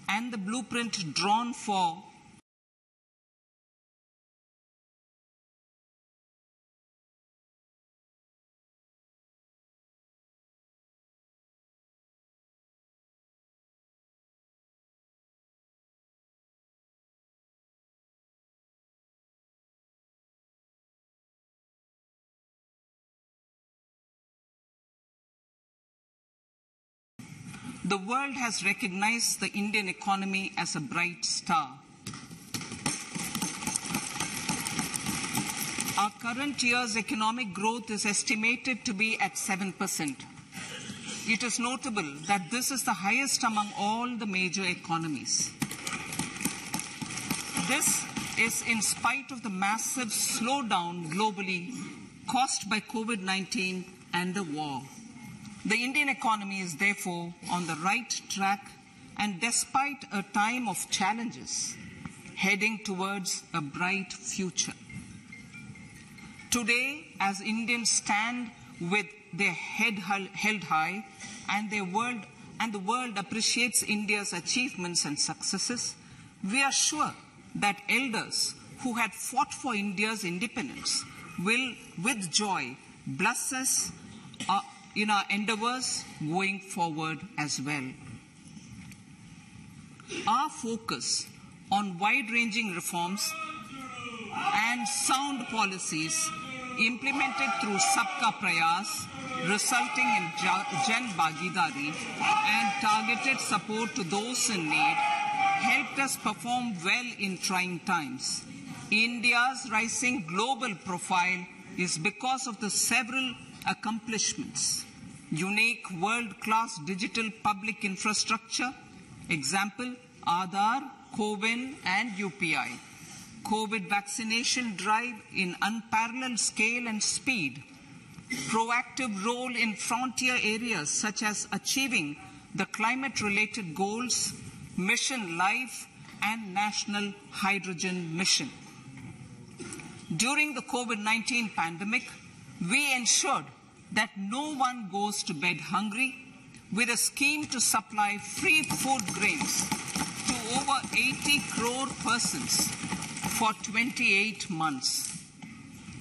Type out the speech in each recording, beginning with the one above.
and the blueprint drawn for the world has recognized the Indian economy as a bright star. Our current year's economic growth is estimated to be at 7%. It is notable that this is the highest among all the major economies. This is in spite of the massive slowdown globally caused by COVID-19 and the war. The Indian economy is therefore on the right track and despite a time of challenges, heading towards a bright future. Today, as Indians stand with their head held high and the world appreciates India's achievements and successes, we are sure that elders who had fought for India's independence will, with joy, bless us in our endeavors going forward as well. Our focus on wide-ranging reforms and sound policies implemented through Sabka Prayas, resulting in Jan Bhagidari and targeted support to those in need, helped us perform well in trying times. India's rising global profile is because of the several accomplishments. Unique world-class digital public infrastructure, example, Aadhaar, CoWIN and UPI. COVID vaccination drive in unparalleled scale and speed. Proactive role in frontier areas such as achieving the climate-related goals, Mission Life and National Hydrogen Mission. During the COVID-19 pandemic, we ensured that no one goes to bed hungry with a scheme to supply free food grains to over 80 crore persons for 28 months.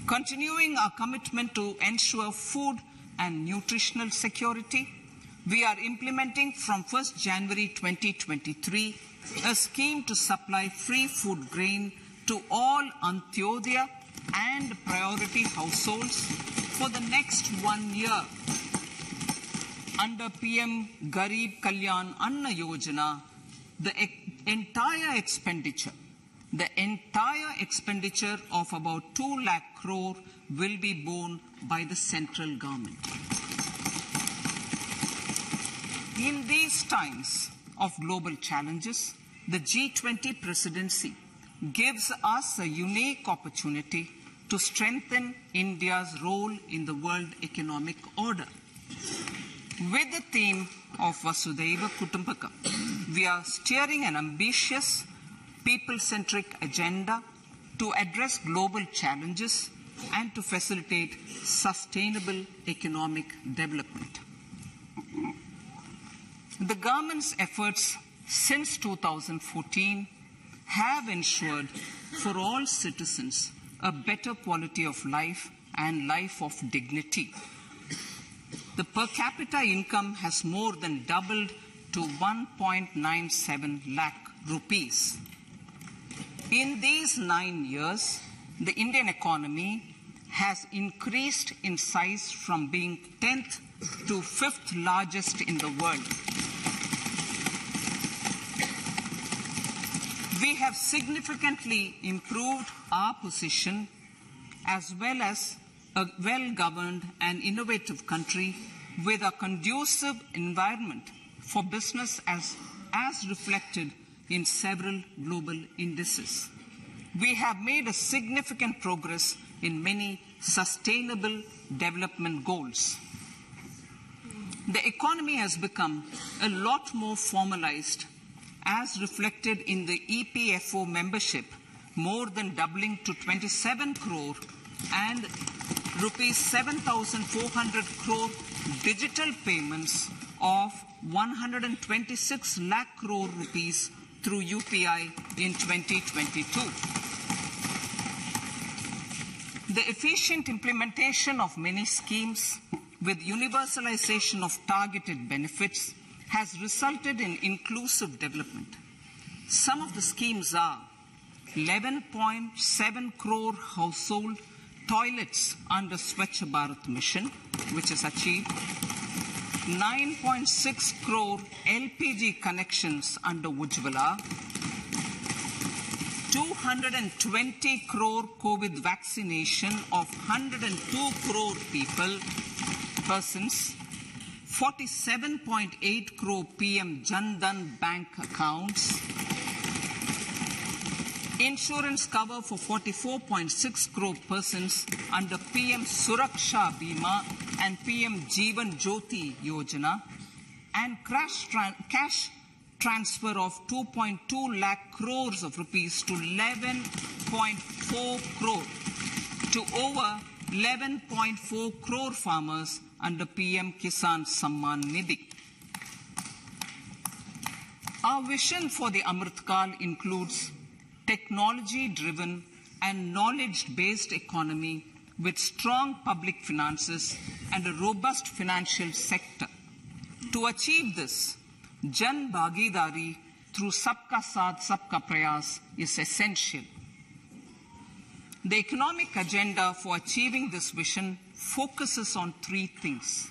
Continuing our commitment to ensure food and nutritional security, we are implementing from 1st January 2023 a scheme to supply free food grain to all Antyodaya and priority households for the next 1 year. Under PM Garib Kalyan Anna Yojana, the entire expenditure of about 2 lakh crore will be borne by the central government. In these times of global challenges, the G20 presidency gives us a unique opportunity to strengthen India's role in the world economic order. With the theme of Vasudhaiva Kutumbakam, we are steering an ambitious, people-centric agenda to address global challenges and to facilitate sustainable economic development. The government's efforts since 2014 have ensured for all citizens a better quality of life and life of dignity. The per capita income has more than doubled to 1.97 lakh rupees. In these 9 years, the Indian economy has increased in size from being 10th to 5th largest in the world. We have significantly improved our position as well as a well-governed and innovative country with a conducive environment for business as reflected in several global indices. We have made a significant progress in many sustainable development goals. The economy has become a lot more formalized as reflected in the EPFO membership, more than doubling to 27 crore and rupees 7,400 crore digital payments of 126 lakh crore rupees through UPI in 2022. The efficient implementation of many schemes with universalization of targeted benefits has resulted in inclusive development. Some of the schemes are 11.7 crore household toilets under Swachh Bharat Mission, which is achieved, 9.6 crore LPG connections under Ujjwala, 220 crore COVID vaccination of 102 crore persons, 47.8 crore PM Jan Dhan bank accounts, insurance cover for 44.6 crore persons under PM Suraksha Bima and PM Jeevan Jyoti Yojana, and cash transfer of 2.2 lakh crores of rupees to 11.4 crore to over 11.4 crore farmers under PM Kisan Samman Nidhi. Our vision for the Amrit Kal includes technology-driven and knowledge-based economy with strong public finances and a robust financial sector. To achieve this, Jan Bhagidari through Sabka Saath Sabka Prayas is essential. The economic agenda for achieving this vision focuses on three things.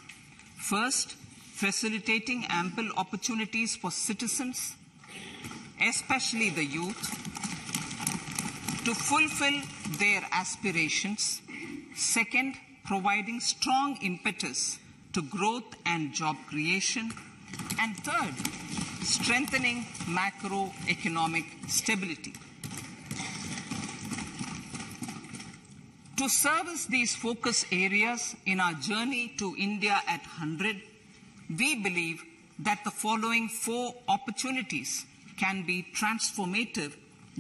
First, facilitating ample opportunities for citizens, especially the youth, to fulfill their aspirations. Second, providing strong impetus to growth and job creation. And third, strengthening macroeconomic stability. To service these focus areas in our journey to India at 100, we believe that the following four opportunities can be transformative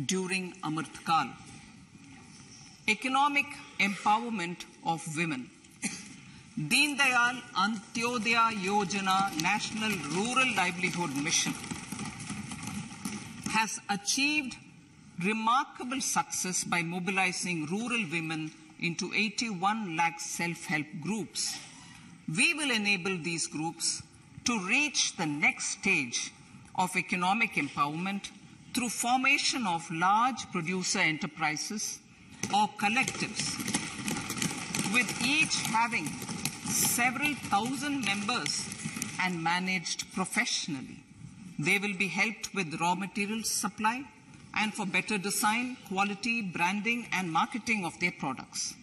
during Amrit Kal. Economic empowerment of women. Deen Dayal Antyodaya Yojana National Rural Livelihood Mission has achieved remarkable success by mobilizing rural women into 81 lakh self-help groups. We will enable these groups to reach the next stage of economic empowerment through formation of large producer enterprises or collectives, with each having several thousand members and managed professionally. They will be helped with raw materials supply and for better design, quality, branding, and marketing of their products.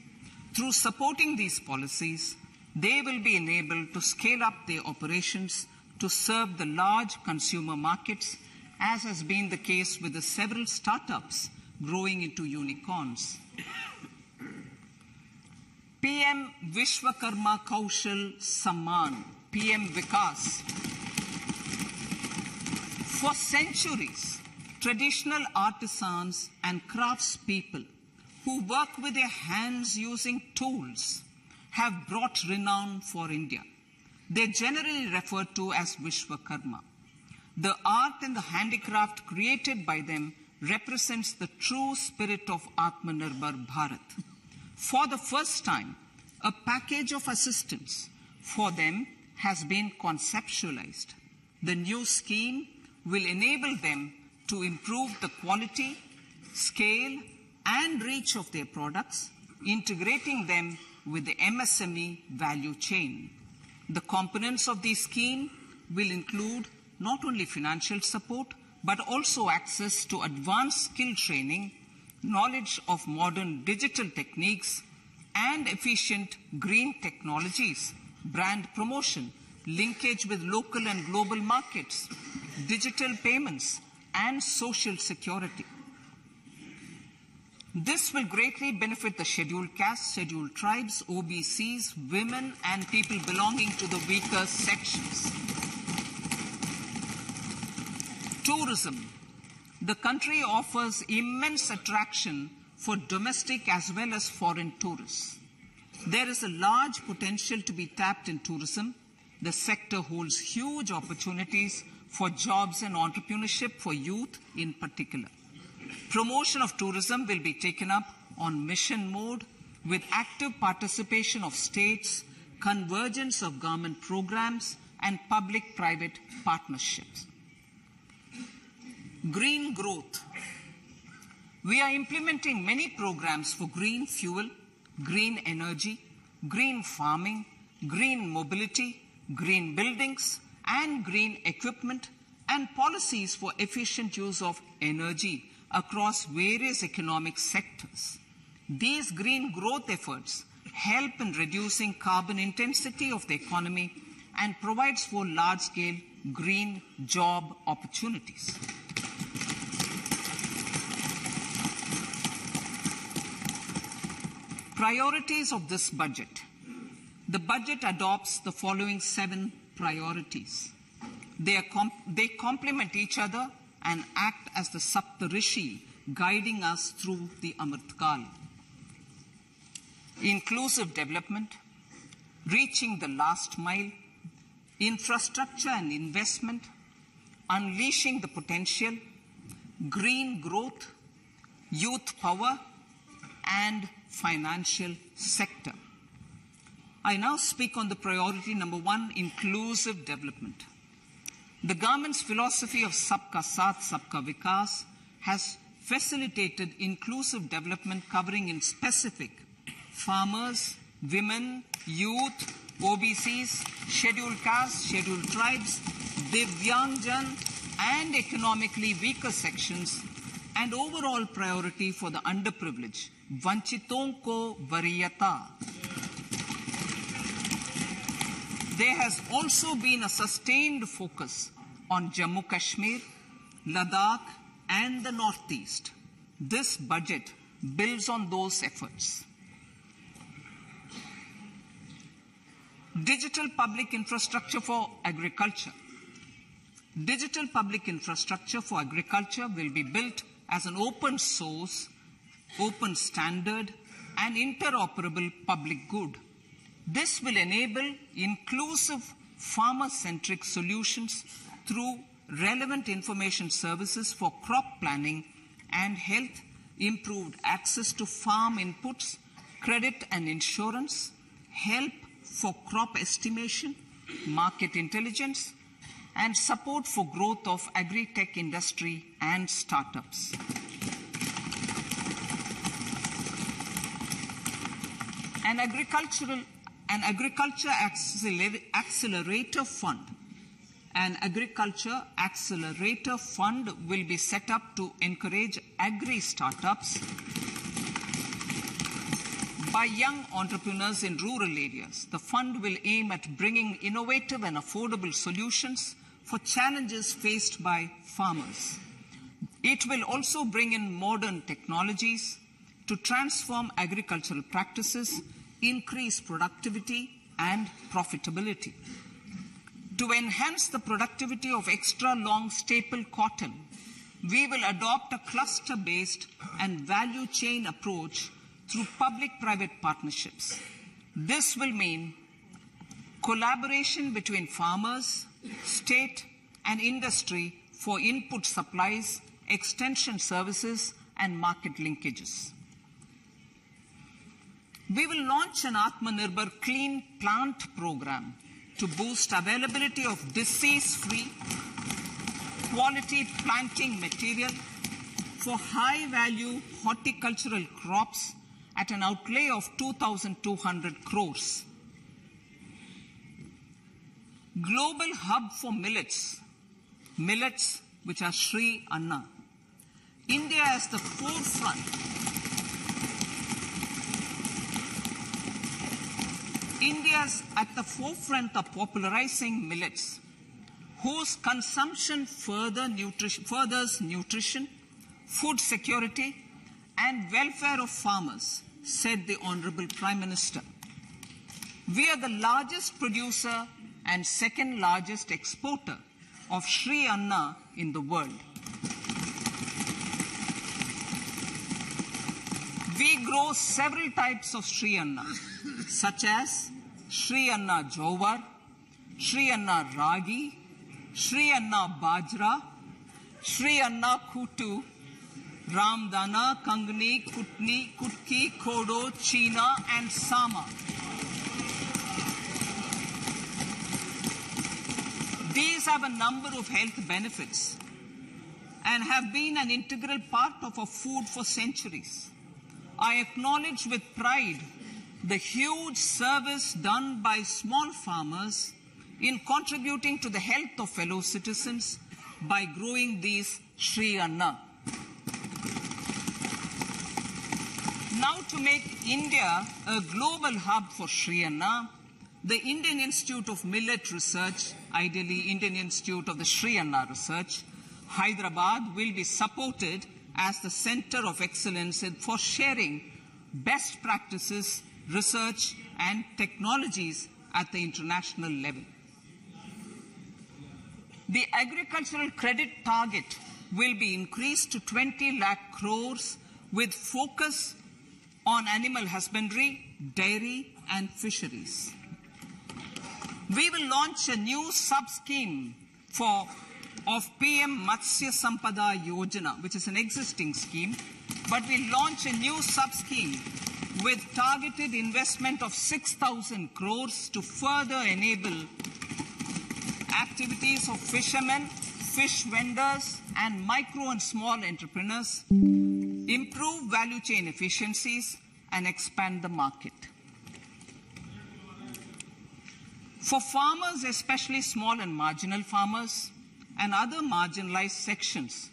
Through supporting these policies, they will be enabled to scale up their operations to serve the large consumer markets, as has been the case with the several startups growing into unicorns. PM Vishwakarma Kaushal Samman, PM Vikas. For centuries, traditional artisans and craftspeople who work with their hands using tools have brought renown for India. They are generally referred to as Vishwakarma. The art and the handicraft created by them represents the true spirit of Atmanirbhar Bharat. For the first time, a package of assistance for them has been conceptualized. The new scheme will enable them to improve the quality, scale, and reach of their products, integrating them with the MSME value chain. The components of this scheme will include not only financial support, but also access to advanced skill training, knowledge of modern digital techniques, and efficient green technologies, brand promotion, linkage with local and global markets, digital payments, and social security. This will greatly benefit the scheduled castes, scheduled tribes, OBCs, women, and people belonging to the weaker sections. Tourism. The country offers immense attraction for domestic as well as foreign tourists. There is a large potential to be tapped in tourism, the sector holds huge opportunities for jobs and entrepreneurship for youth in particular. Promotion of tourism will be taken up on mission mode with active participation of states, convergence of government programs, and public-private partnerships. Green growth. We are implementing many programs for green fuel, green energy, green farming, green mobility, green buildings, and green equipment, and policies for efficient use of energy across various economic sectors. These green growth efforts help in reducing carbon intensity of the economy and provides for large-scale green job opportunities. Priorities of this budget. The budget adopts the following 7 priorities. They complement each other and act as the Saptarishi guiding us through the Amritkal. Inclusive development, reaching the last mile, infrastructure and investment, unleashing the potential, green growth, youth power, and financial sector. I now speak on the priority number 1, inclusive development. The government's philosophy of Sabka Saath, Sabka Vikas has facilitated inclusive development covering in specific farmers, women, youth, OBCs, scheduled castes, scheduled tribes, Divyangjan, and economically weaker sections, and overall priority for the underprivileged, Vanchiton ko Variyata. There has also been a sustained focus on Jammu Kashmir, Ladakh, and the Northeast. This budget builds on those efforts. Digital public infrastructure for agriculture. Digital public infrastructure for agriculture will be built as an open source, open standard, and interoperable public good. This will enable inclusive farmer-centric solutions through relevant information services for crop planning and health, improved access to farm inputs, credit and insurance, help for crop estimation, market intelligence, and support for growth of agri-tech industry and startups. An agriculture accelerator fund. An agriculture accelerator fund will be set up to encourage agri-startups by young entrepreneurs in rural areas. The fund will aim at bringing innovative and affordable solutions for challenges faced by farmers. It will also bring in modern technologies to transform agricultural practices, increase productivity and profitability. To enhance the productivity of extra long staple cotton, we will adopt a cluster-based and value chain approach through public-private partnerships. This will mean collaboration between farmers, state, and industry for input supplies, extension services, and market linkages. We will launch an Atmanirbhar Clean Plant program to boost availability of disease-free, quality planting material for high-value horticultural crops at an outlay of 2,200 crores. Global hub for millets, which are Sri Anna. India is the forefront. India's at the forefront of popularizing millets, whose consumption furthers nutrition, food security, and welfare of farmers, said the Honorable Prime Minister. We are the largest producer and second largest exporter of Sri Anna in the world. We grow several types of Sri Anna, such as Sri Anna Jowar, Shri Anna Ragi, Shri Anna Bajra, Shri Anna Kutu, Ramdana, Kangni, Kutni, Kutki, Kodo, China, and Sama. These have a number of health benefits and have been an integral part of our food for centuries. I acknowledge with pride the huge service done by small farmers in contributing to the health of fellow citizens by growing these Shri Anna. Now, to make India a global hub for Shri Anna, the Indian Institute of Millet Research, ideally Indian Institute of the Shri Anna Research, Hyderabad, will be supported as the center of excellence for sharing best practices, research, and technologies at the international level. The agricultural credit target will be increased to 20 lakh crores with focus on animal husbandry, dairy, and fisheries. We will launch a new sub-scheme of PM Matsya Sampada Yojana, which is an existing scheme, but we'll launch a new sub-scheme with targeted investment of 6,000 crores to further enable activities of fishermen, fish vendors, and micro and small entrepreneurs, improve value chain efficiencies, and expand the market. For farmers, especially small and marginal farmers and other marginalized sections,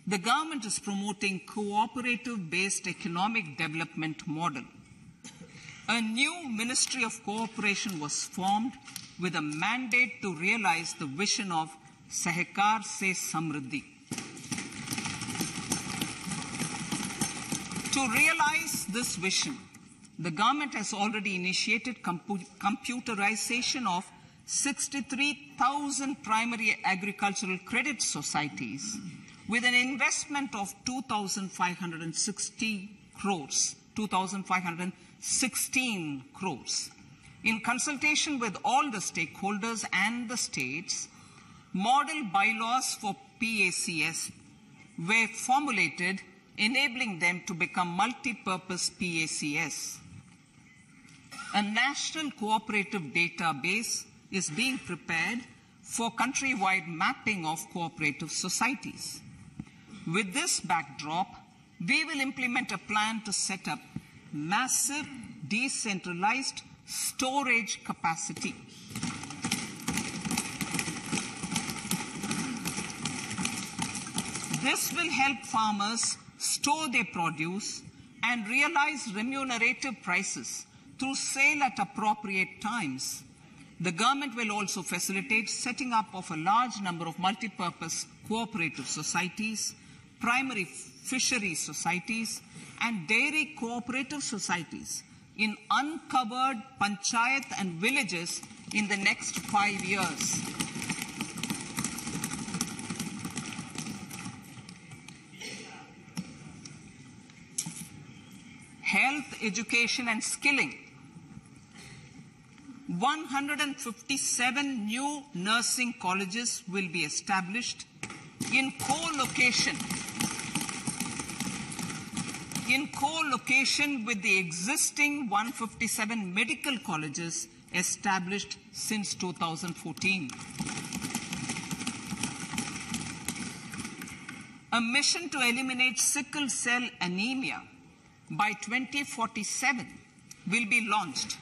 the government is promoting cooperative-based economic development model. A new Ministry of Cooperation was formed with a mandate to realize the vision of Sahakar Se Samriddhi. To realize this vision, the government has already initiated computerization of 63,000 primary agricultural credit societies with an investment of 2,516 crores. In consultation with all the stakeholders and the states, model bylaws for PACS were formulated, enabling them to become multi-purpose PACS. A national cooperative database is being prepared for countrywide mapping of cooperative societies. With this backdrop, we will implement a plan to set up massive decentralized storage capacity. This will help farmers store their produce and realize remunerative prices through sale at appropriate times. The government will also facilitate setting up of a large number of multi-purpose cooperative societies, primary fishery societies, and dairy cooperative societies in uncovered panchayat and villages in the next 5 years. Health, education, and skilling. 157 new nursing colleges will be established in co-location with the existing 157 medical colleges established since 2014. A mission to eliminate sickle cell anemia by 2047 will be launched.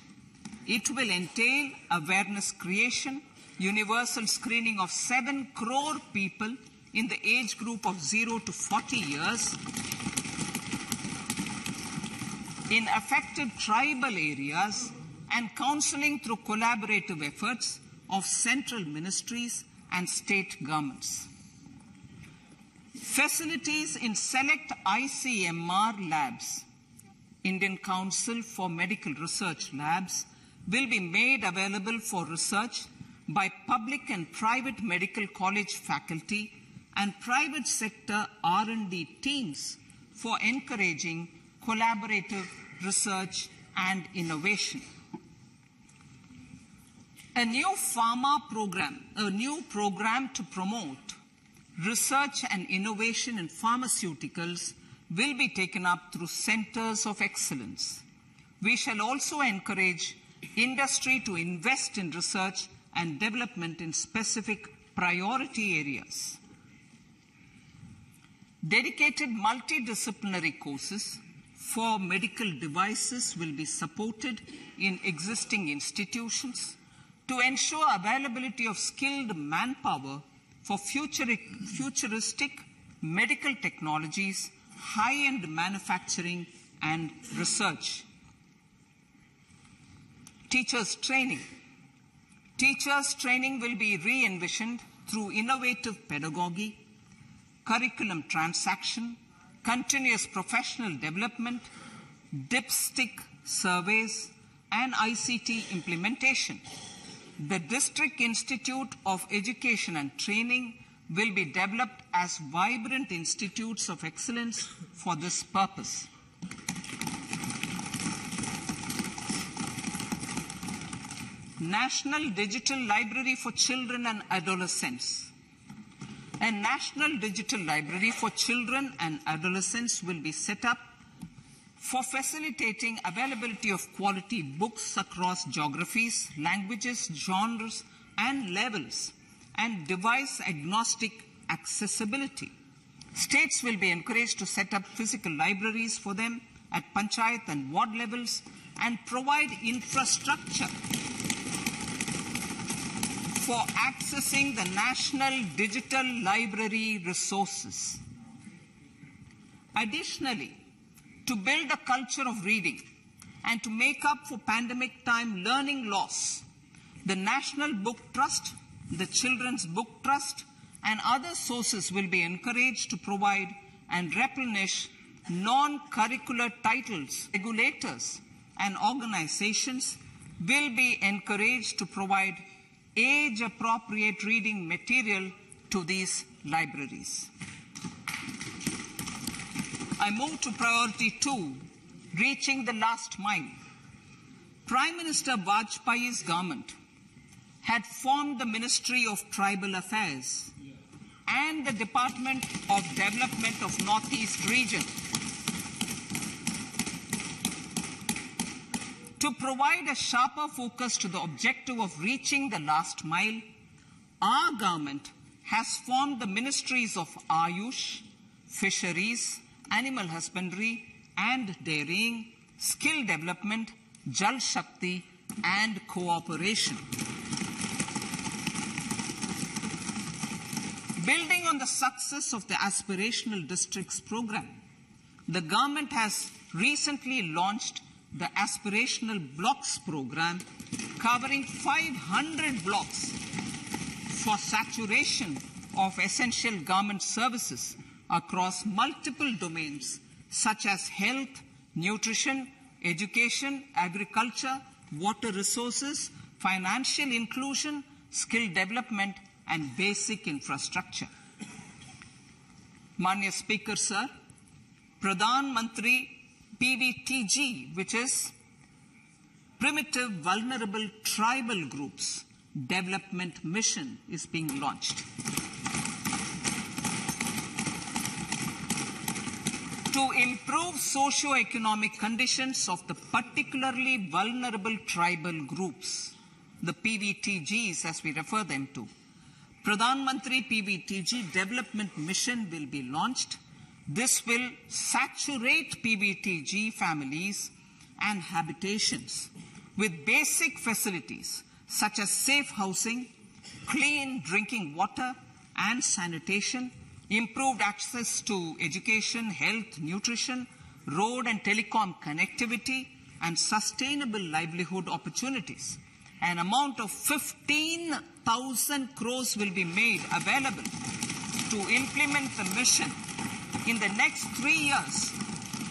It will entail awareness creation, universal screening of 7 crore people in the age group of 0 to 40 years in affected tribal areas, and counseling through collaborative efforts of central ministries and state governments. Facilities in select ICMR labs, Indian Council for Medical Research Labs, will be made available for research by public and private medical college faculty and private sector R&D teams for encouraging collaborative research and innovation. A new program to promote research and innovation in pharmaceuticals will be taken up through centers of excellence. We shall also encourage industry to invest in research and development in specific priority areas. Dedicated multidisciplinary courses for medical devices will be supported in existing institutions to ensure availability of skilled manpower for futuristic medical technologies, high-end manufacturing, and research. Teachers' training. Teachers' training will be re-envisioned through innovative pedagogy, curriculum transaction, continuous professional development, dipstick surveys, and ICT implementation. The District Institute of Education and Training will be developed as vibrant institutes of excellence for this purpose. National Digital Library for Children and Adolescents. A National Digital Library for Children and Adolescents will be set up for facilitating availability of quality books across geographies, languages, genres, and levels, and device-agnostic accessibility. States will be encouraged to set up physical libraries for them at panchayat and ward levels and provide infrastructure for accessing the National Digital Library resources. Additionally, to build a culture of reading and to make up for pandemic time learning loss, the National Book Trust, the Children's Book Trust, and other sources will be encouraged to provide and replenish non-curricular titles. Regulators and organizations will be encouraged to provide age-appropriate reading material to these libraries. I move to priority 2, reaching the last mile. Prime Minister Vajpayee's government had formed the Ministry of Tribal Affairs and the Department of Development of Northeast Region to provide a sharper focus to the objective of reaching the last mile. Our government has formed the Ministries of Ayush, Fisheries, Animal Husbandry and Dairying, Skill Development, Jal Shakti, and Cooperation. Building on the success of the Aspirational Districts program, the government has recently launched the Aspirational Blocks program, covering 500 blocks for saturation of essential government services across multiple domains such as health, nutrition, education, agriculture, water resources, financial inclusion, skill development, and basic infrastructure. Manya Speaker, sir, Pradhan Mantri PVTG, which is Primitive Vulnerable Tribal Groups Development Mission, is being launched. To improve socio-economic conditions of the particularly vulnerable tribal groups, the PVTGs as we refer them to, Pradhan Mantri PVTG Development Mission will be launched. This will saturate PVTG families and habitations with basic facilities such as safe housing, clean drinking water and sanitation, improved access to education, health, nutrition, road and telecom connectivity, and sustainable livelihood opportunities. An amount of 15,000 crores will be made available to implement the mission in the next 3 years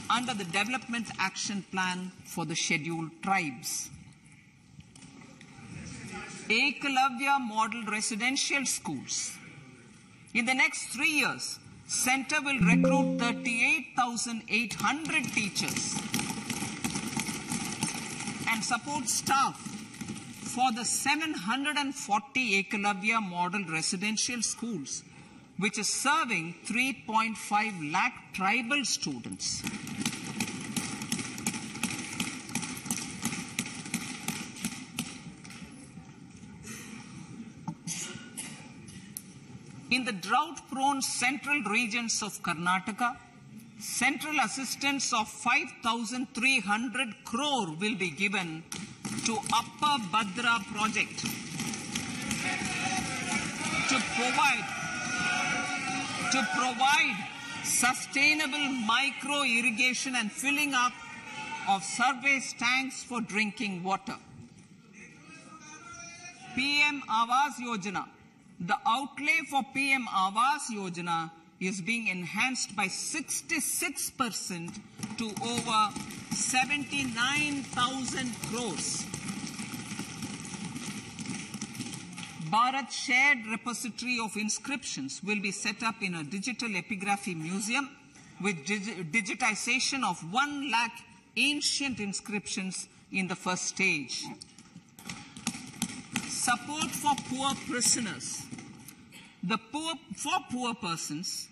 under the Development Action Plan for the Scheduled Tribes. Ekalavya Model Residential Schools. In the next 3 years, Center will recruit 38,800 teachers and support staff for the 740 Ekalavya Model Residential Schools, which is serving 3.5 lakh tribal students. In the drought-prone central regions of Karnataka, central assistance of 5,300 crore will be given to Upper Bhadra project to provide sustainable micro-irrigation and filling up of surface tanks for drinking water. PM Awas Yojana. The outlay for PM Awas Yojana is being enhanced by 66% to over 79,000 crores. Bharat Shared Repository of Inscriptions will be set up in a digital epigraphy museum with digitization of 1 lakh ancient inscriptions in the first stage. Support for poor prisoners. For poor persons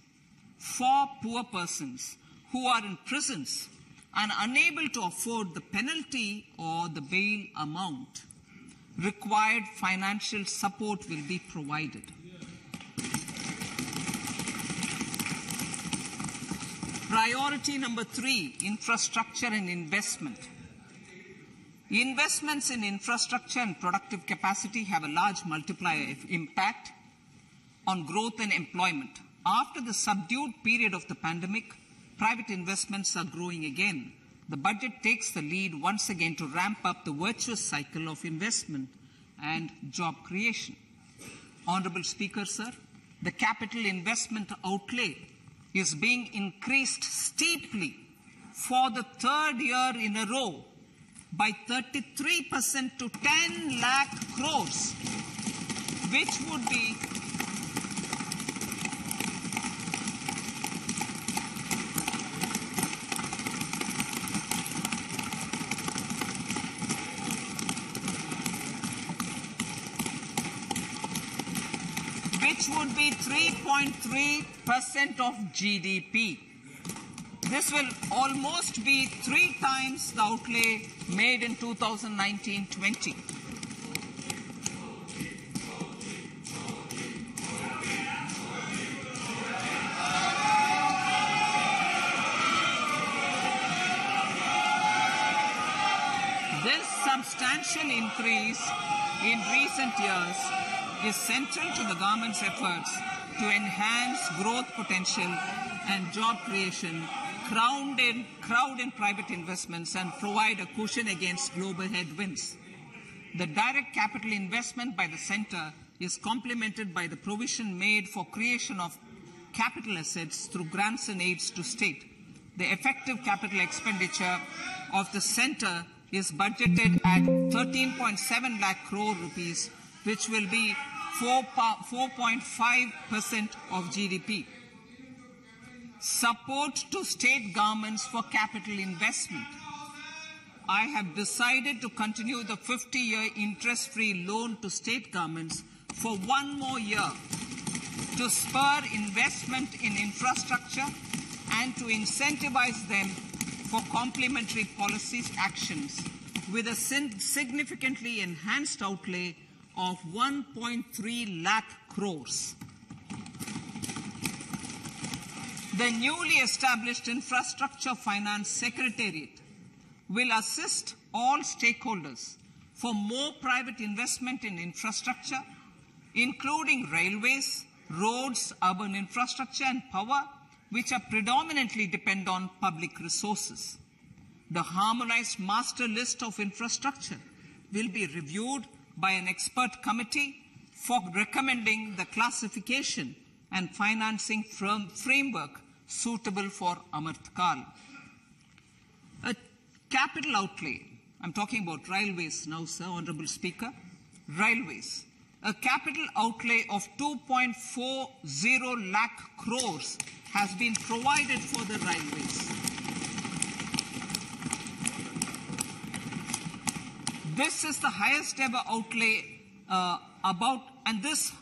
who are in prisons and unable to afford the penalty or the bail amount, required financial support will be provided. Priority number 3, infrastructure and investment. Investments in infrastructure and productive capacity have a large multiplier impact on growth and employment. After the subdued period of the pandemic, private investments are growing again. The budget takes the lead once again to ramp up the virtuous cycle of investment and job creation. Honorable Speaker, sir, the capital investment outlay is being increased steeply for the 3rd year in a row by 33% to 10 lakh crores, which would be which would be 3.3% of GDP. This will almost be 3 times the outlay made in 2019-20. This substantial increase in recent years is central to the government's efforts to enhance growth potential and job creation, crowd in private investments, and provide a cushion against global headwinds. The direct capital investment by the center is complemented by the provision made for creation of capital assets through grants and aids to state. The effective capital expenditure of the center is budgeted at 13.7 lakh crore rupees, which will be 4.5% of GDP. Support to state governments for capital investment. I have decided to continue the 50-year interest-free loan to state governments for 1 more year to spur investment in infrastructure and to incentivize them for complementary policies actions with a significantly enhanced outlay of 1.3 lakh crores. The newly established Infrastructure Finance Secretariat will assist all stakeholders for more private investment in infrastructure, including railways, roads, urban infrastructure, and power, which are predominantly depend on public resources. The harmonized master list of infrastructure will be reviewed by an expert committee for recommending the classification and financing framework suitable for Amrit Kal. A capital outlay, I'm talking about railways now, sir, Honorable Speaker, railways. A capital outlay of 2.40 lakh crores has been provided for the railways. This is the highest ever outlay this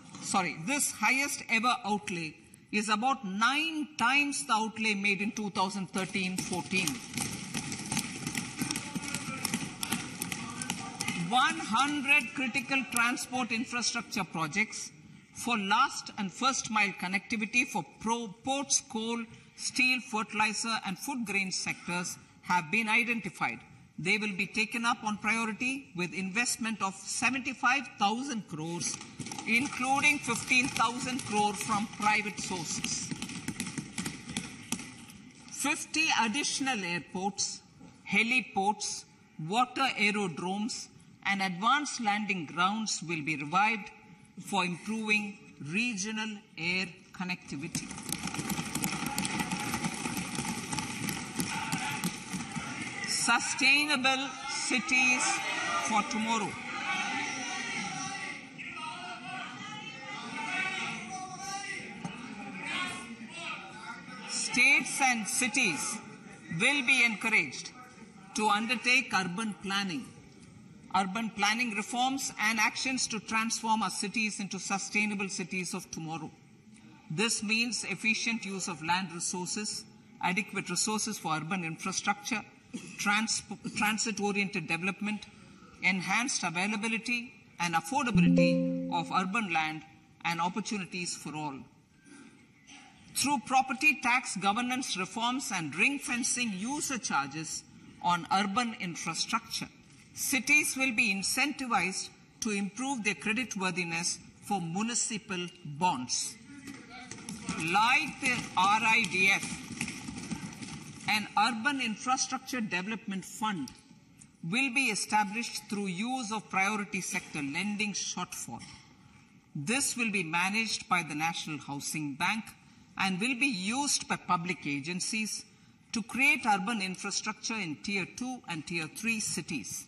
highest ever outlay is about 9 times the outlay made in 2013-14. 100 critical transport infrastructure projects for last and first mile connectivity for ports, coal, steel, fertilizer and food grain sectors have been identified. They will be taken up on priority with investment of 75,000 crores, including 15,000 crore from private sources. 50 additional airports, heliports, water aerodromes, and advanced landing grounds will be revived for improving regional air connectivity. Sustainable cities for tomorrow. States and cities will be encouraged to undertake urban planning reforms and actions to transform our cities into sustainable cities of tomorrow. This means efficient use of land resources, adequate resources for urban infrastructure, transit-oriented development, enhanced availability and affordability of urban land and opportunities for all. Through property tax governance reforms and ring-fencing user charges on urban infrastructure, cities will be incentivized to improve their creditworthiness for municipal bonds. Like the RIDF, an Urban Infrastructure Development Fund will be established through use of priority sector lending shortfall. This will be managed by the National Housing Bank and will be used by public agencies to create urban infrastructure in Tier 2 and Tier 3 cities.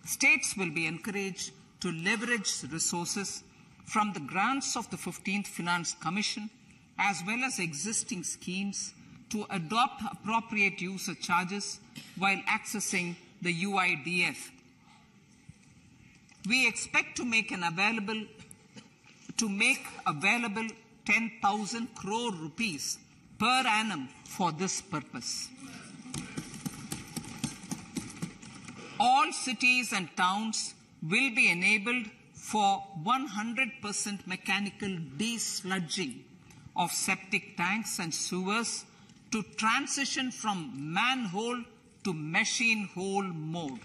States will be encouraged to leverage resources from the grants of the 15th Finance Commission as well as existing schemes to adopt appropriate user charges while accessing the UIDF. We expect to make available 10,000 crore rupees per annum for this purpose. All cities and towns will be enabled for 100% mechanical desludging of septic tanks and sewers to transition from manhole to machine hole mode.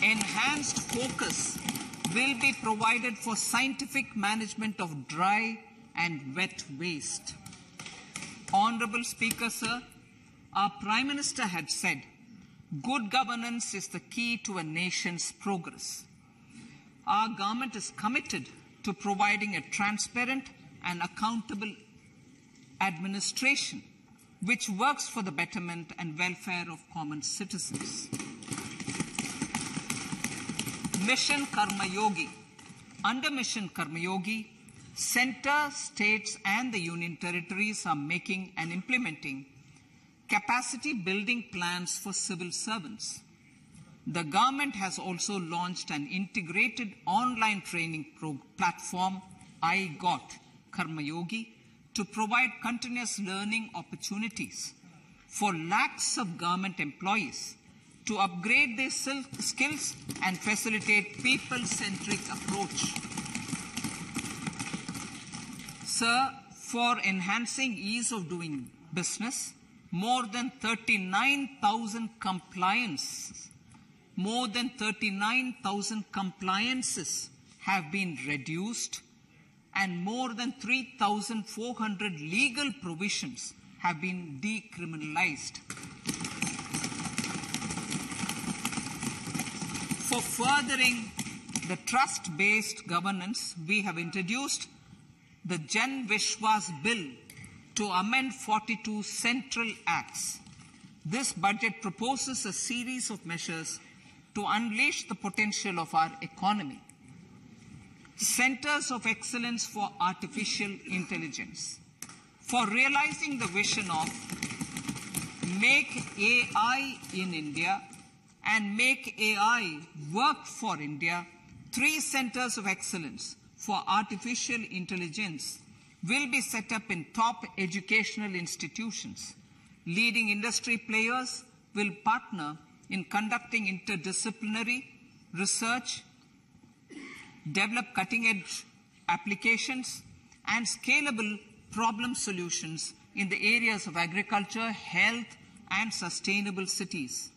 Enhanced focus will be provided for scientific management of dry and wet waste. Honorable Speaker, sir, our Prime Minister had said, good governance is the key to a nation's progress. Our government is committed to providing a transparent and accountable administration which works for the betterment and welfare of common citizens. Mission Karma Yogi. Under Mission Karma Yogi, centre, states and the union territories are making and implementing capacity building plans for civil servants. The government has also launched an integrated online training platform, I Got Karma Yogi, to provide continuous learning opportunities for lakhs of government employees to upgrade their skills and facilitate people-centric approach. Sir, for enhancing ease of doing business, more than 39,000 compliances have been reduced and more than 3,400 legal provisions have been decriminalized. For furthering the trust-based governance, we have introduced the Jan Vishwas Bill to amend 42 central acts. This budget proposes a series of measures to unleash the potential of our economy. Centers of Excellence for Artificial Intelligence. For realizing the vision of Make AI in India and Make AI Work for India, 3 centers of excellence for artificial intelligence, will be set up in top educational institutions. Leading industry players will partner in conducting interdisciplinary research, develop cutting-edge applications, and scalable problem solutions in the areas of agriculture, health, and sustainable cities.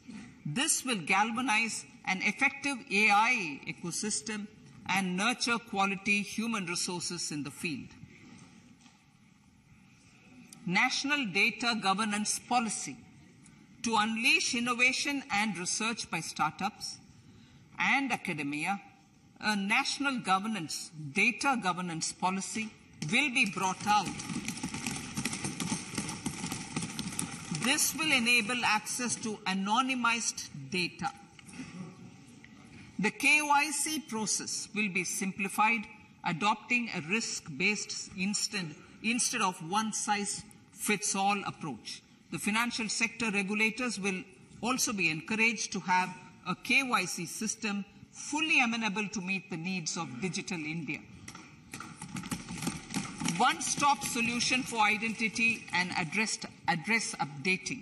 This will galvanize an effective AI ecosystem and nurture quality human resources in the field. National Data Governance Policy. To unleash innovation and research by startups and academia, a national data governance policy will be brought out. This will enable access to anonymized data. The KYC process will be simplified, adopting a risk-based instead of one-size-fits-all approach. The financial sector regulators will also be encouraged to have a KYC system fully amenable to meet the needs of digital India. One-stop solution for identity and address updating.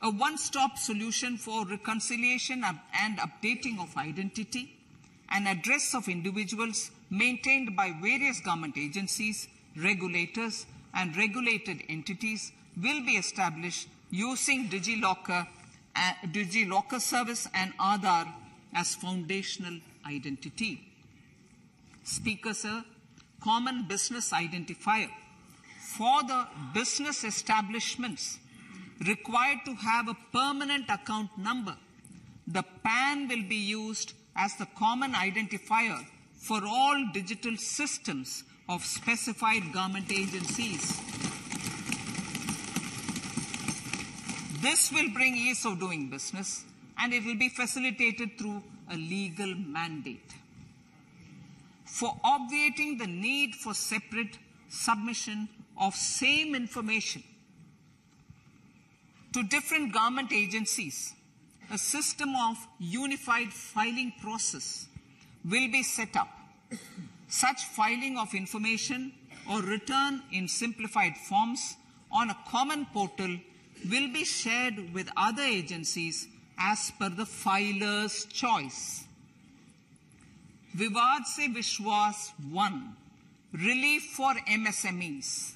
A one-stop solution for reconciliation and updating of identity and address of individuals maintained by various government agencies, regulators, and regulated entities will be established using DigiLocker service and Aadhaar as foundational identity. Speaker, sir, common business identifier. For the business establishments required to have a permanent account number, the PAN will be used as the common identifier for all digital systems of specified government agencies. This will bring ease of doing business, and it will be facilitated through a legal mandate. For obviating the need for separate submission of same information to different government agencies, a system of unified filing process will be set up. Such filing of information or return in simplified forms on a common portal will be shared with other agencies as per the filer's choice. Vivad Se Vishwas 1. Relief for MSMEs.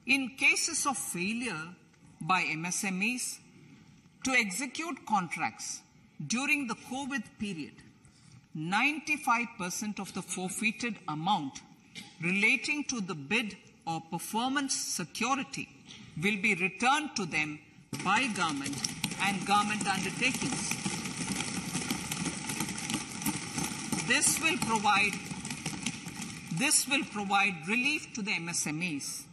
In cases of failure by MSMEs to execute contracts during the COVID period, 95% of the forfeited amount relating to the bid or performance security will be returned to them by government and government undertakings. This will provide relief to the MSMEs.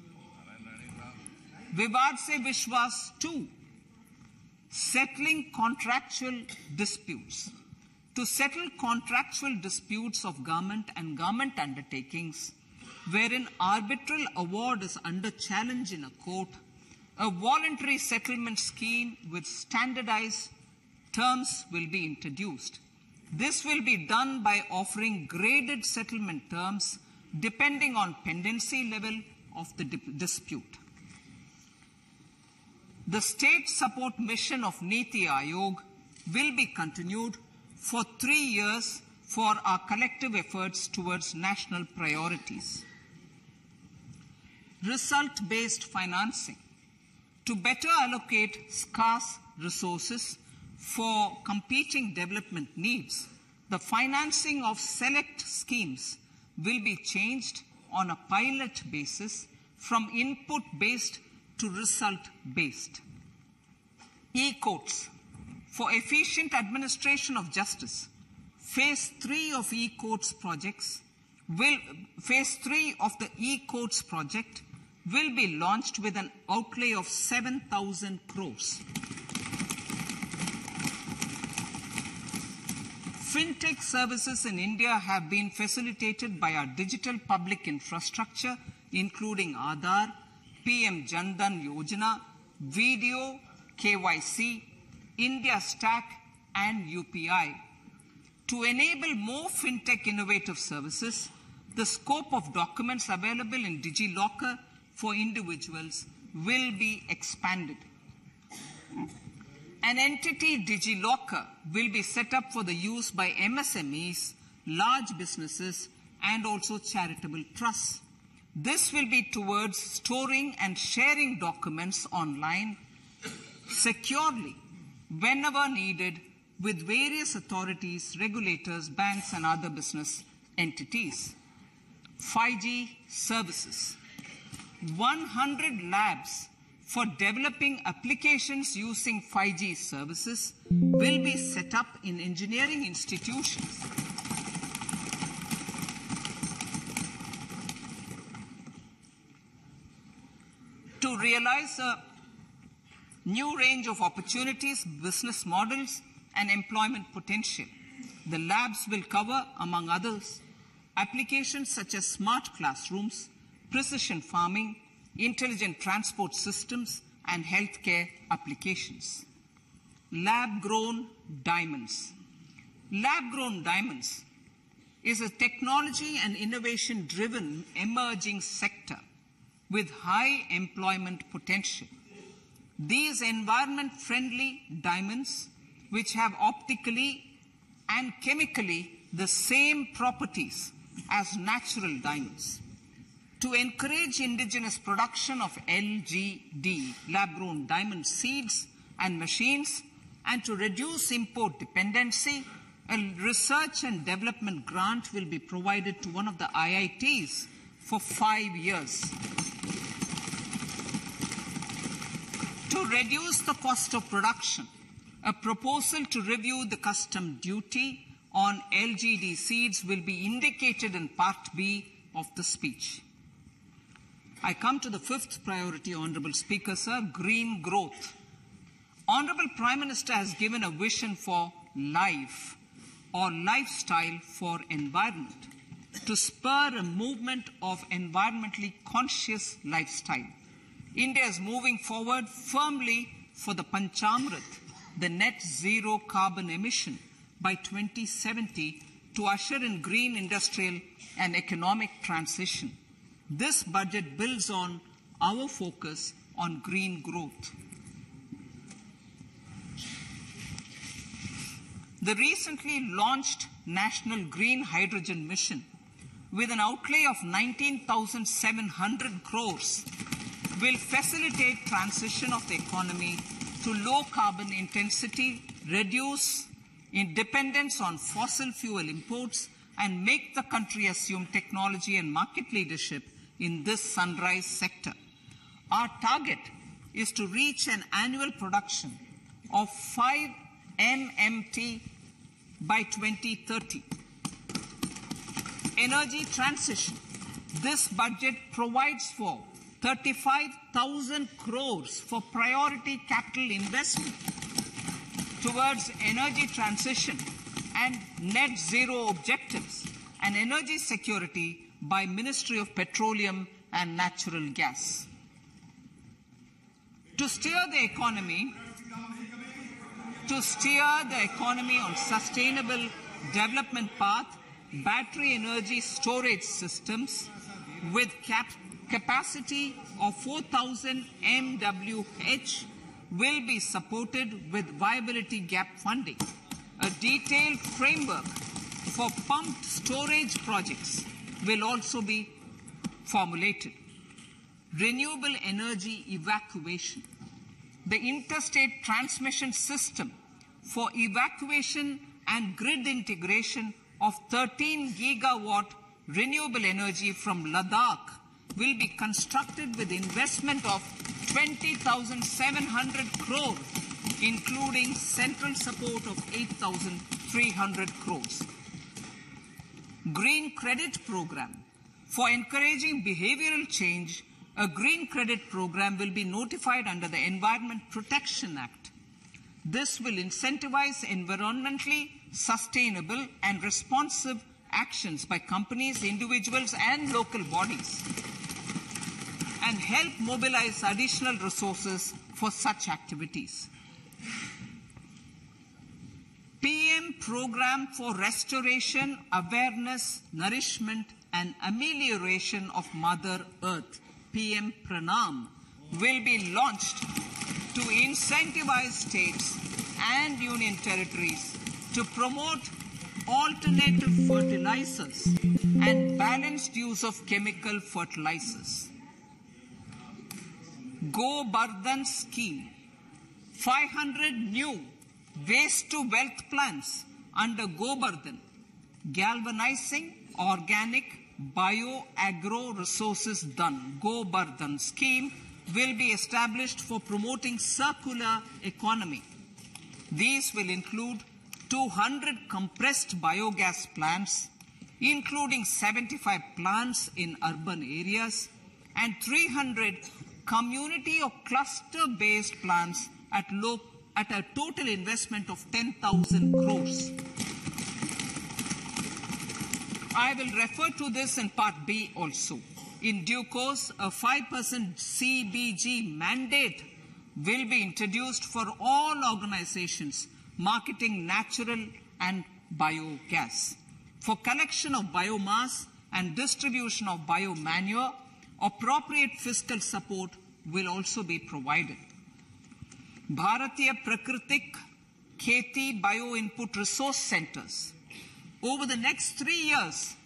Vivad Se Vishwas 2. Settling contractual disputes. To settle contractual disputes of government and government undertakings, wherein arbitral award is under challenge in a court, a voluntary settlement scheme with standardized terms will be introduced. This will be done by offering graded settlement terms depending on pendency level of the dispute. The state support mission of Niti Aayog will be continued for 3 years for our collective efforts towards national priorities. Result-based financing. To better allocate scarce resources for competing development needs, the financing of select schemes will be changed on a pilot basis from input-based to result-based. E-courts. For efficient administration of justice, Phase 3 of e-courts projects Phase 3 of the e-courts project will be launched with an outlay of 7,000 crores. Fintech services in India have been facilitated by our digital public infrastructure, including Aadhaar, PM Jan Dhan Yojana, video, KYC, India Stack, and UPI. To enable more fintech innovative services, the scope of documents available in DigiLocker for individuals will be expanded. An entity, DigiLocker, will be set up for the use by MSMEs, large businesses, and also charitable trusts. This will be towards storing and sharing documents online securely whenever needed with various authorities, regulators, banks, and other business entities. 5G services. 100 labs for developing applications using 5G services will be set up in engineering institutions. To realize a new range of opportunities, business models, and employment potential, the labs will cover, among others, applications such as smart classrooms, precision farming, intelligent transport systems, and healthcare applications. Lab-grown diamonds. Lab-grown diamonds is a technology and innovation-driven emerging sector with high employment potential. These environment-friendly diamonds, which have optically and chemically the same properties as natural diamonds. To encourage indigenous production of LGD, lab-grown diamond seeds and machines, and to reduce import dependency, a research and development grant will be provided to one of the IITs for 5 years. To reduce the cost of production, a proposal to review the custom duty on LGD seeds will be indicated in Part B of the speech. I come to the fifth priority, Honourable Speaker, sir, green growth. Honourable Prime Minister has given a vision for life or lifestyle for environment to spur a movement of environmentally conscious lifestyle. India is moving forward firmly for the Panchamrit, the net zero carbon emission by 2070 to usher in green industrial and economic transition. This budget builds on our focus on green growth. The recently launched National Green Hydrogen Mission, with an outlay of 19,700 crores, will facilitate transition of the economy to low carbon intensity, reduce dependence on fossil fuel imports, and make the country assume technology and market leadership in this sunrise sector. Our target is to reach an annual production of 5 MMT by 2030. Energy transition. This budget provides for 35,000 crores for priority capital investment towards energy transition and net zero objectives and energy security by Ministry of Petroleum and Natural Gas. To steer the economy on sustainable development path, battery energy storage systems with capacity of 4,000 MWh will be supported with viability gap funding. A detailed framework for pumped storage projects will also be formulated. Renewable energy evacuation. The interstate transmission system for evacuation and grid integration of 13 gigawatt renewable energy from Ladakh will be constructed with investment of 20,700 crores, including central support of 8,300 crores. Green Credit Program. For encouraging behavioral change, a green credit program will be notified under the Environment Protection Act. This will incentivize environmentally sustainable and responsive actions by companies, individuals, and local bodies. and help mobilize additional resources for such activities. PM Program for Restoration, Awareness, Nourishment and Amelioration of Mother Earth, PM Pranam, will be launched to incentivize states and union territories to promote alternative fertilizers and balanced use of chemical fertilizers. Go Bardhan Scheme, 500 new waste to wealth plants under Go Bardhan, galvanizing organic bio-agro resources done. Go Bardhan scheme will be established for promoting circular economy. These will include 200 compressed biogas plants, including 75 plants in urban areas, and 300 community or cluster-based plants at a total investment of 10,000 crores. I will refer to this in Part B also. In due course, a 5% CBG mandate will be introduced for all organizations marketing natural and biogas. For collection of biomass and distribution of biomanure, appropriate fiscal support will also be provided. Bharatiya Prakritik Kheti Bio-Input Resource Centers. Over the next 3 years,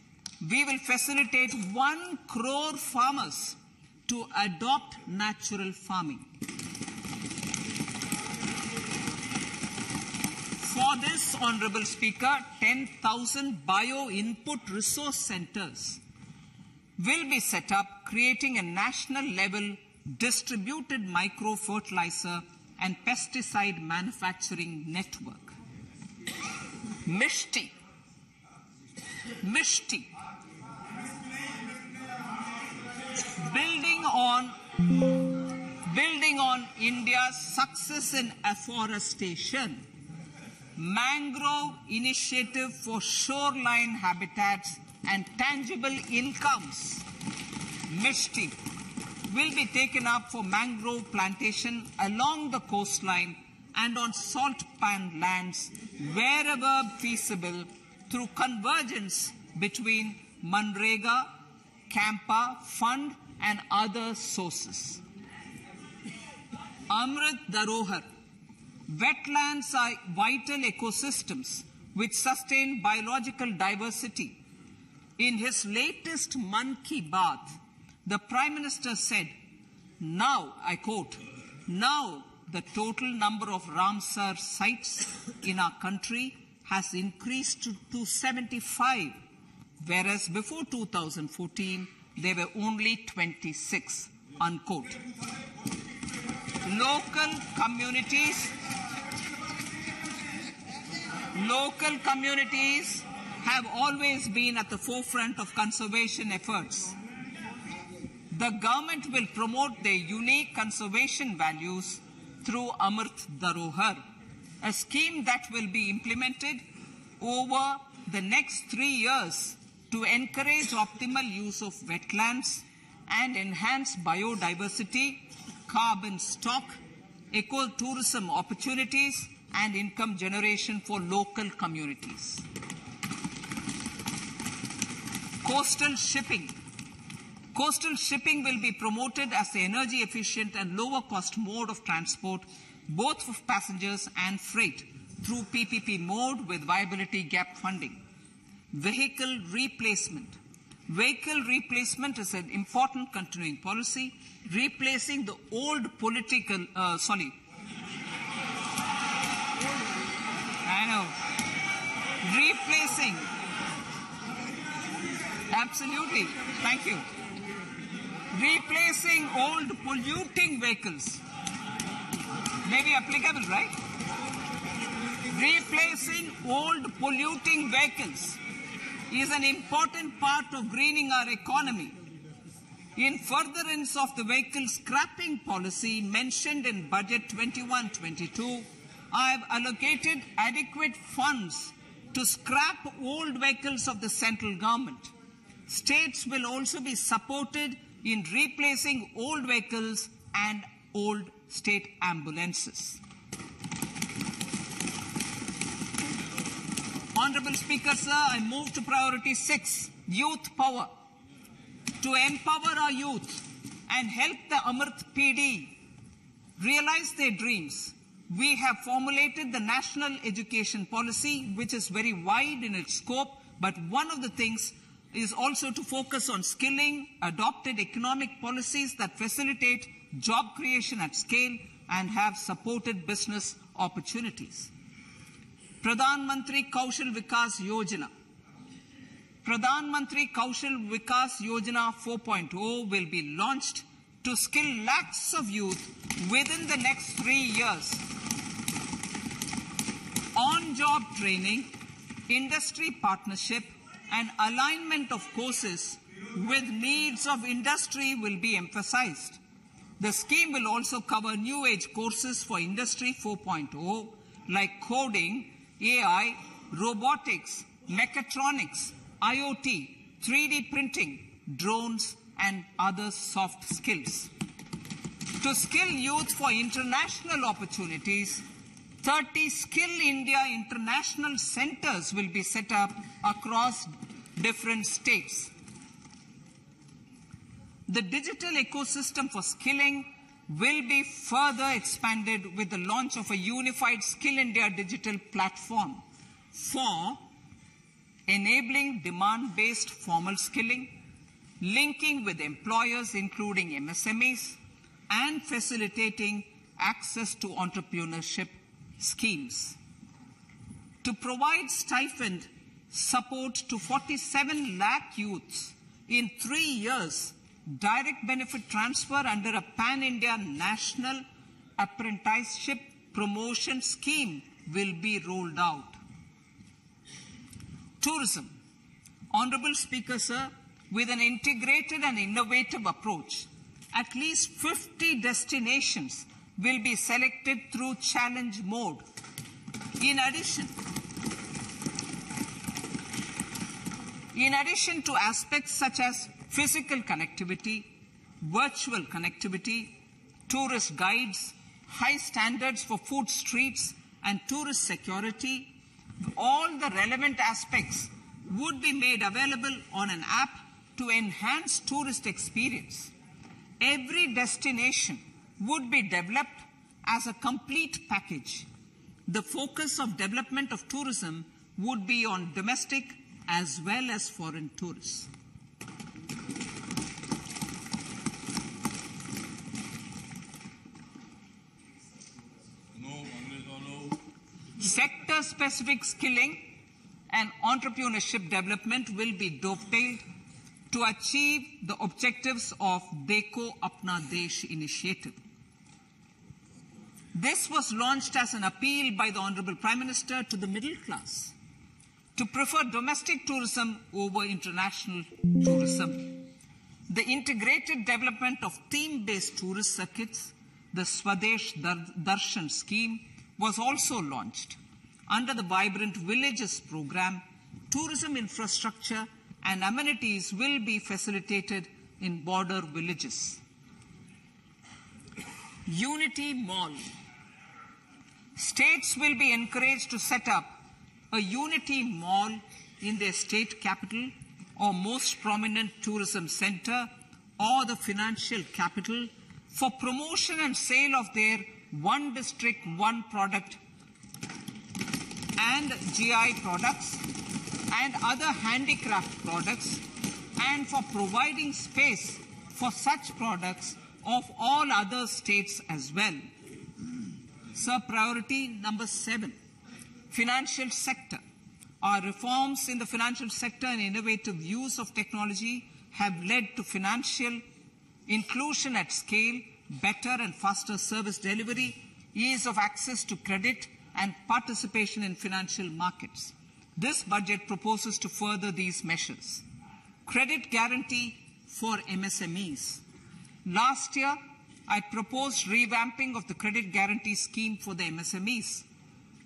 we will facilitate 1 crore farmers to adopt natural farming. For this, Honorable Speaker, 10,000 bio-input resource centers will be set up, creating a national level distributed micro-fertilizer and pesticide manufacturing network. Mishti. Building on India's success in afforestation, Mangrove Initiative for Shoreline Habitats and Tangible Incomes, Mishti, will be taken up for mangrove plantation along the coastline and on salt pan lands wherever feasible through convergence between Manrega, Campa Fund and other sources. Amrit Dharohar. Wetlands are vital ecosystems which sustain biological diversity. In his latest Mann Ki Baat, the Prime Minister said, now, I quote, now the total number of Ramsar sites in our country has increased to 75, whereas before 2014, there were only 26, unquote. Local communities have always been at the forefront of conservation efforts. The government will promote their unique conservation values through Amrit Dharohar, a scheme that will be implemented over the next 3 years to encourage optimal use of wetlands and enhance biodiversity, carbon stock, ecotourism opportunities, and income generation for local communities. Coastal shipping. Coastal shipping will be promoted as an energy efficient and lower cost mode of transport, both for passengers and freight, through PPP mode with viability gap funding. Vehicle replacement. Vehicle replacement is an important continuing policy, replacing the old replacing, absolutely, thank you. Replacing old polluting vehicles. May be applicable, right? Replacing old polluting vehicles is an important part of greening our economy. In furtherance of the vehicle scrapping policy mentioned in Budget 21-22, I have allocated adequate funds to scrap old vehicles of the central government. States will also be supported in replacing old vehicles and old state ambulances. Honorable Speaker, sir, I move to priority 6, youth power. To empower our youth and help the Amrit PD realize their dreams, we have formulated the National Education Policy, which is very wide in its scope, but one of the things is also to focus on skilling, adopted economic policies that facilitate job creation at scale and have supported business opportunities. Pradhan Mantri Kaushal Vikas Yojana. Pradhan Mantri Kaushal Vikas Yojana 4.0 will be launched to skill lakhs of youth within the next 3 years. On-job training, industry partnership, and alignment of courses with needs of industry will be emphasized. The scheme will also cover new age courses for Industry 4.0 like coding, AI, robotics, mechatronics, IoT, 3D printing, drones, and other soft skills. To skill youth for international opportunities, 30 Skill India International Centers will be set up across different states. The digital ecosystem for skilling will be further expanded with the launch of a unified Skill India digital platform for enabling demand-based formal skilling, linking with employers including MSMEs, and facilitating access to entrepreneurship schemes. To provide stipend support to 47 lakh youths in 3 years, direct benefit transfer under a pan-India national apprenticeship promotion scheme will be rolled out. Tourism. Honorable Speaker, sir, with an integrated and innovative approach, at least 50 destinations will be selected through challenge mode. In addition to aspects such as physical connectivity, virtual connectivity, tourist guides, high standards for food streets, and tourist security, all the relevant aspects would be made available on an app to enhance tourist experience. Every destination would be developed as a complete package. The focus of development of tourism would be on domestic as well as foreign tourists. Sector-specific skilling and entrepreneurship development will be dovetailed to achieve the objectives of Dekho Apna Desh initiative. This was launched as an appeal by the Honorable Prime Minister to the middle class to prefer domestic tourism over international tourism. The integrated development of theme-based tourist circuits, the Swadesh Darshan scheme, was also launched. Under the Vibrant Villages program, tourism infrastructure and amenities will be facilitated in border villages. Unity Mall. States will be encouraged to set up a Unity Mall in their state capital or most prominent tourism center or the financial capital for promotion and sale of their one district, one product and GI products and other handicraft products, and for providing space for such products of all other states as well. Sir, priority number 7, financial sector. Our reforms in the financial sector and innovative use of technology have led to financial inclusion at scale, better and faster service delivery, ease of access to credit, and participation in financial markets. This budget proposes to further these measures. Credit guarantee for MSMEs. Last year, I proposed revamping of the credit guarantee scheme for the MSMEs.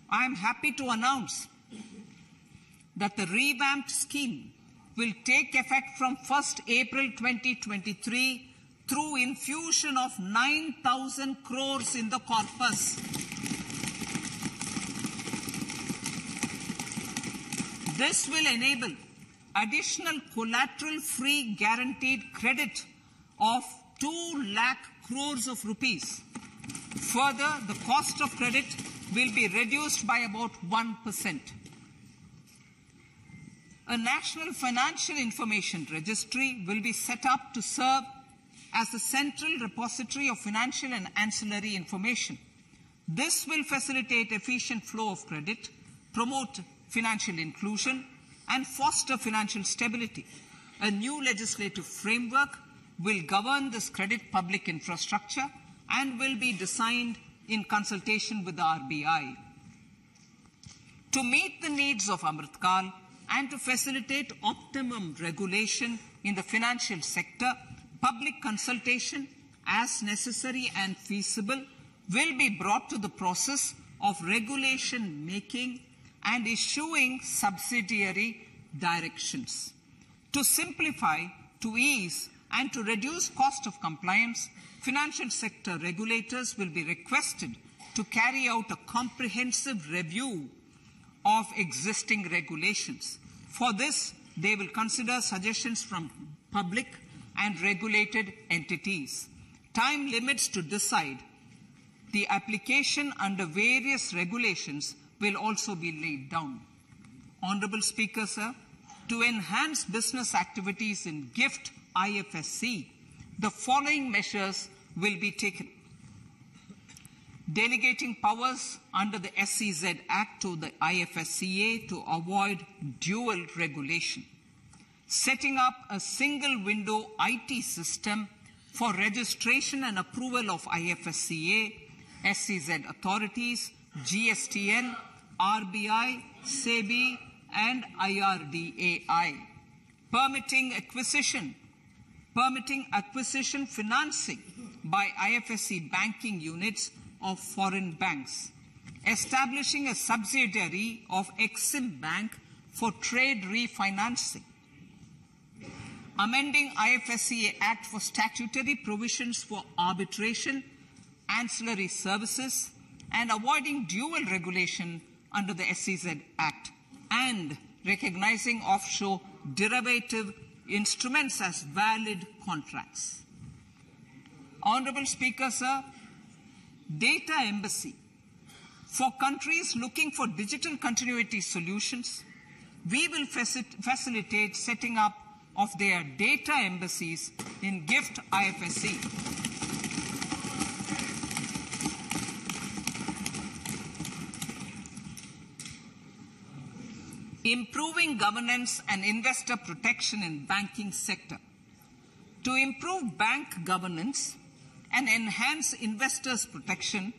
I am happy to announce that the revamped scheme will take effect from 1st April 2023 through infusion of 9,000 crores in the corpus. This will enable additional collateral-free guaranteed credit of 2 lakh crores of rupees. Further, the cost of credit will be reduced by about 1%. A National Financial Information Registry will be set up to serve as the central repository of financial and ancillary information. This will facilitate efficient flow of credit, promote financial inclusion, and foster financial stability. A new legislative framework will govern this credit public infrastructure and will be designed in consultation with the RBI. To meet the needs of Amritkal and to facilitate optimum regulation in the financial sector, public consultation, as necessary and feasible, will be brought to the process of regulation making and issuing subsidiary directions. To simplify, to ease, and to reduce cost of compliance, financial sector regulators will be requested to carry out a comprehensive review of existing regulations. For this, they will consider suggestions from public and regulated entities. Time limits to decide the application under various regulations will also be laid down. Honorable Speaker, sir, to enhance business activities in GIFT IFSC, the following measures will be taken. Delegating powers under the SEZ Act to the IFSCA to avoid dual regulation. Setting up a single window IT system for registration and approval of IFSCA, SEZ authorities, GSTN, RBI, SEBI, and IRDAI. Permitting acquisition financing by IFSC banking units of foreign banks. Establishing a subsidiary of Exim Bank for trade refinancing. Amending IFSCA Act for statutory provisions for arbitration, ancillary services, and avoiding dual regulation under the SEZ Act, and recognizing offshore derivative instruments as valid contracts. Honorable Speaker, sir, data embassy. For countries looking for digital continuity solutions, we will facilitate setting up of their data embassies in GIFT IFSC. Improving governance and investor protection in banking sector. To improve bank governance and enhance investors' protection,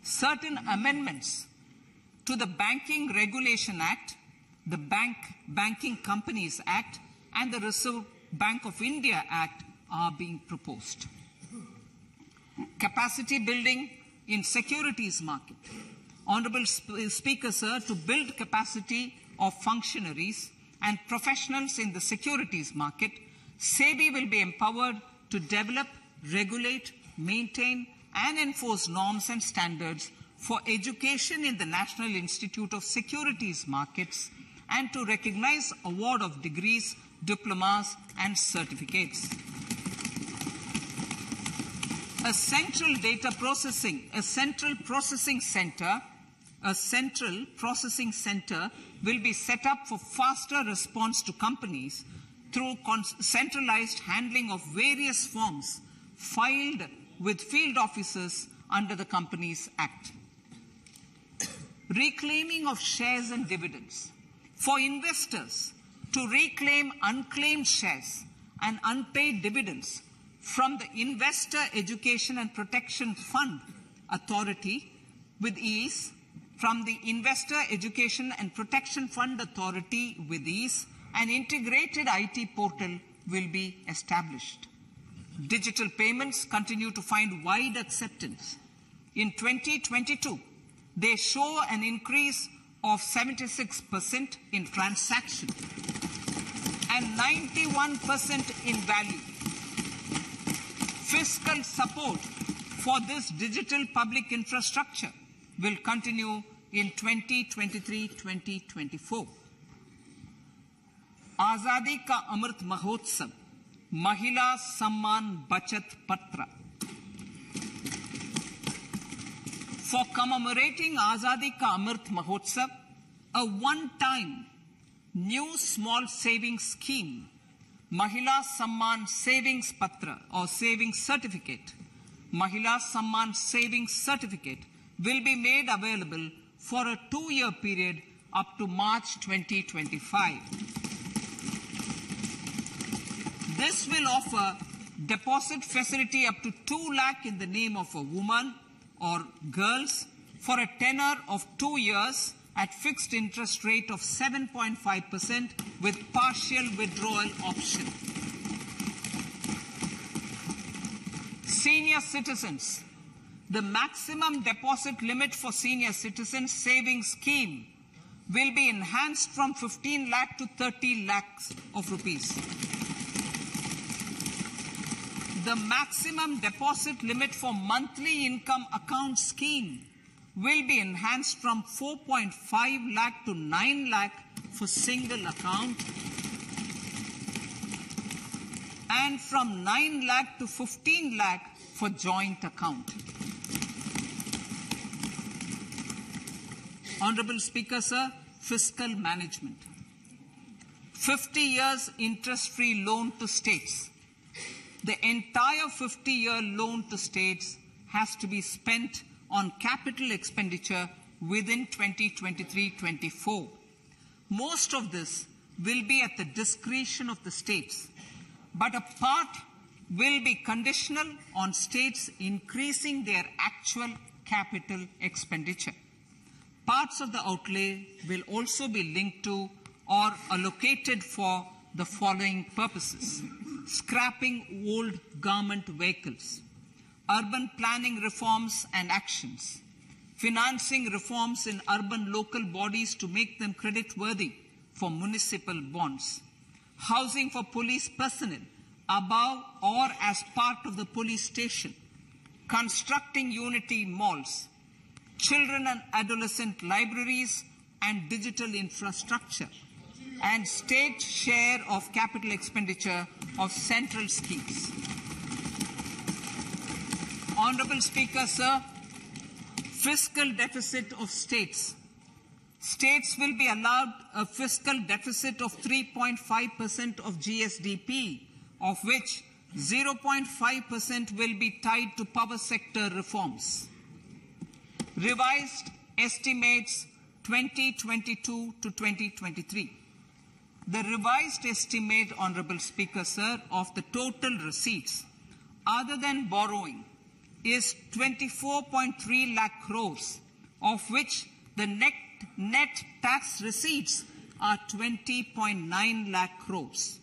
certain amendments to the Banking Regulation Act, the Banking Companies Act, and the Reserve Bank of India Act are being proposed. Capacity building in securities market. Honorable Speaker, sir, to build capacity of functionaries and professionals in the securities market, SEBI will be empowered to develop, regulate, maintain, and enforce norms and standards for education in the National Institute of Securities Markets and to recognize award of degrees, diplomas, and certificates. A central processing center will be set up for faster response to companies through centralized handling of various forms filed with field officers under the Companies Act. Reclaiming of shares and dividends. For investors to reclaim unclaimed shares and unpaid dividends from the Investor Education and Protection Fund Authority with ease, from the Investor Education and Protection Fund Authority with ease, an integrated IT portal will be established. Digital payments continue to find wide acceptance. In 2022, they show an increase of 76% in transactions. and 91% in value. Fiscal support for this digital public infrastructure will continue in 2023-2024. Azadi Ka Amrit Mahotsav, Mahila Samman Bachat Patra. For commemorating Azadi Ka Amrit Mahotsav, a one-time new small savings scheme, Mahila Samman Savings Patra or Savings Certificate, Mahila Samman Savings Certificate will be made available for a 2-year period up to March 2025. This will offer deposit facility up to 2 lakh in the name of a woman or girls for a tenure of 2 years at fixed interest rate of 7.5% with partial withdrawal option. Senior citizens. The maximum deposit limit for senior citizens savings scheme will be enhanced from 15 lakh to 30 lakhs of rupees. The maximum deposit limit for monthly income account scheme will be enhanced from 4.5 lakh to 9 lakh for single account and from 9 lakh to 15 lakh for joint account. Honorable Speaker, sir, fiscal management. 50 years interest-free loan to states. The entire 50-year loan to states has to be spent on capital expenditure within 2023-24. Most of this will be at the discretion of the states, but a part will be conditional on states increasing their actual capital expenditure. Parts of the outlay will also be linked to or allocated for the following purposes: scrapping old government vehicles, urban planning reforms and actions, financing reforms in urban local bodies to make them credit-worthy for municipal bonds, housing for police personnel above or as part of the police station, constructing unity malls, children and adolescent libraries and digital infrastructure, and state share of capital expenditure of central schemes. Honorable Speaker, sir, fiscal deficit of states. States will be allowed a fiscal deficit of 3.5% of GSDP, of which 0.5% will be tied to power sector reforms. Revised estimates 2022 to 2023. The revised estimate, Honorable Speaker, sir, of the total receipts other than borrowing is 24.3 lakh crores, of which the net tax receipts are 20.9 lakh crores.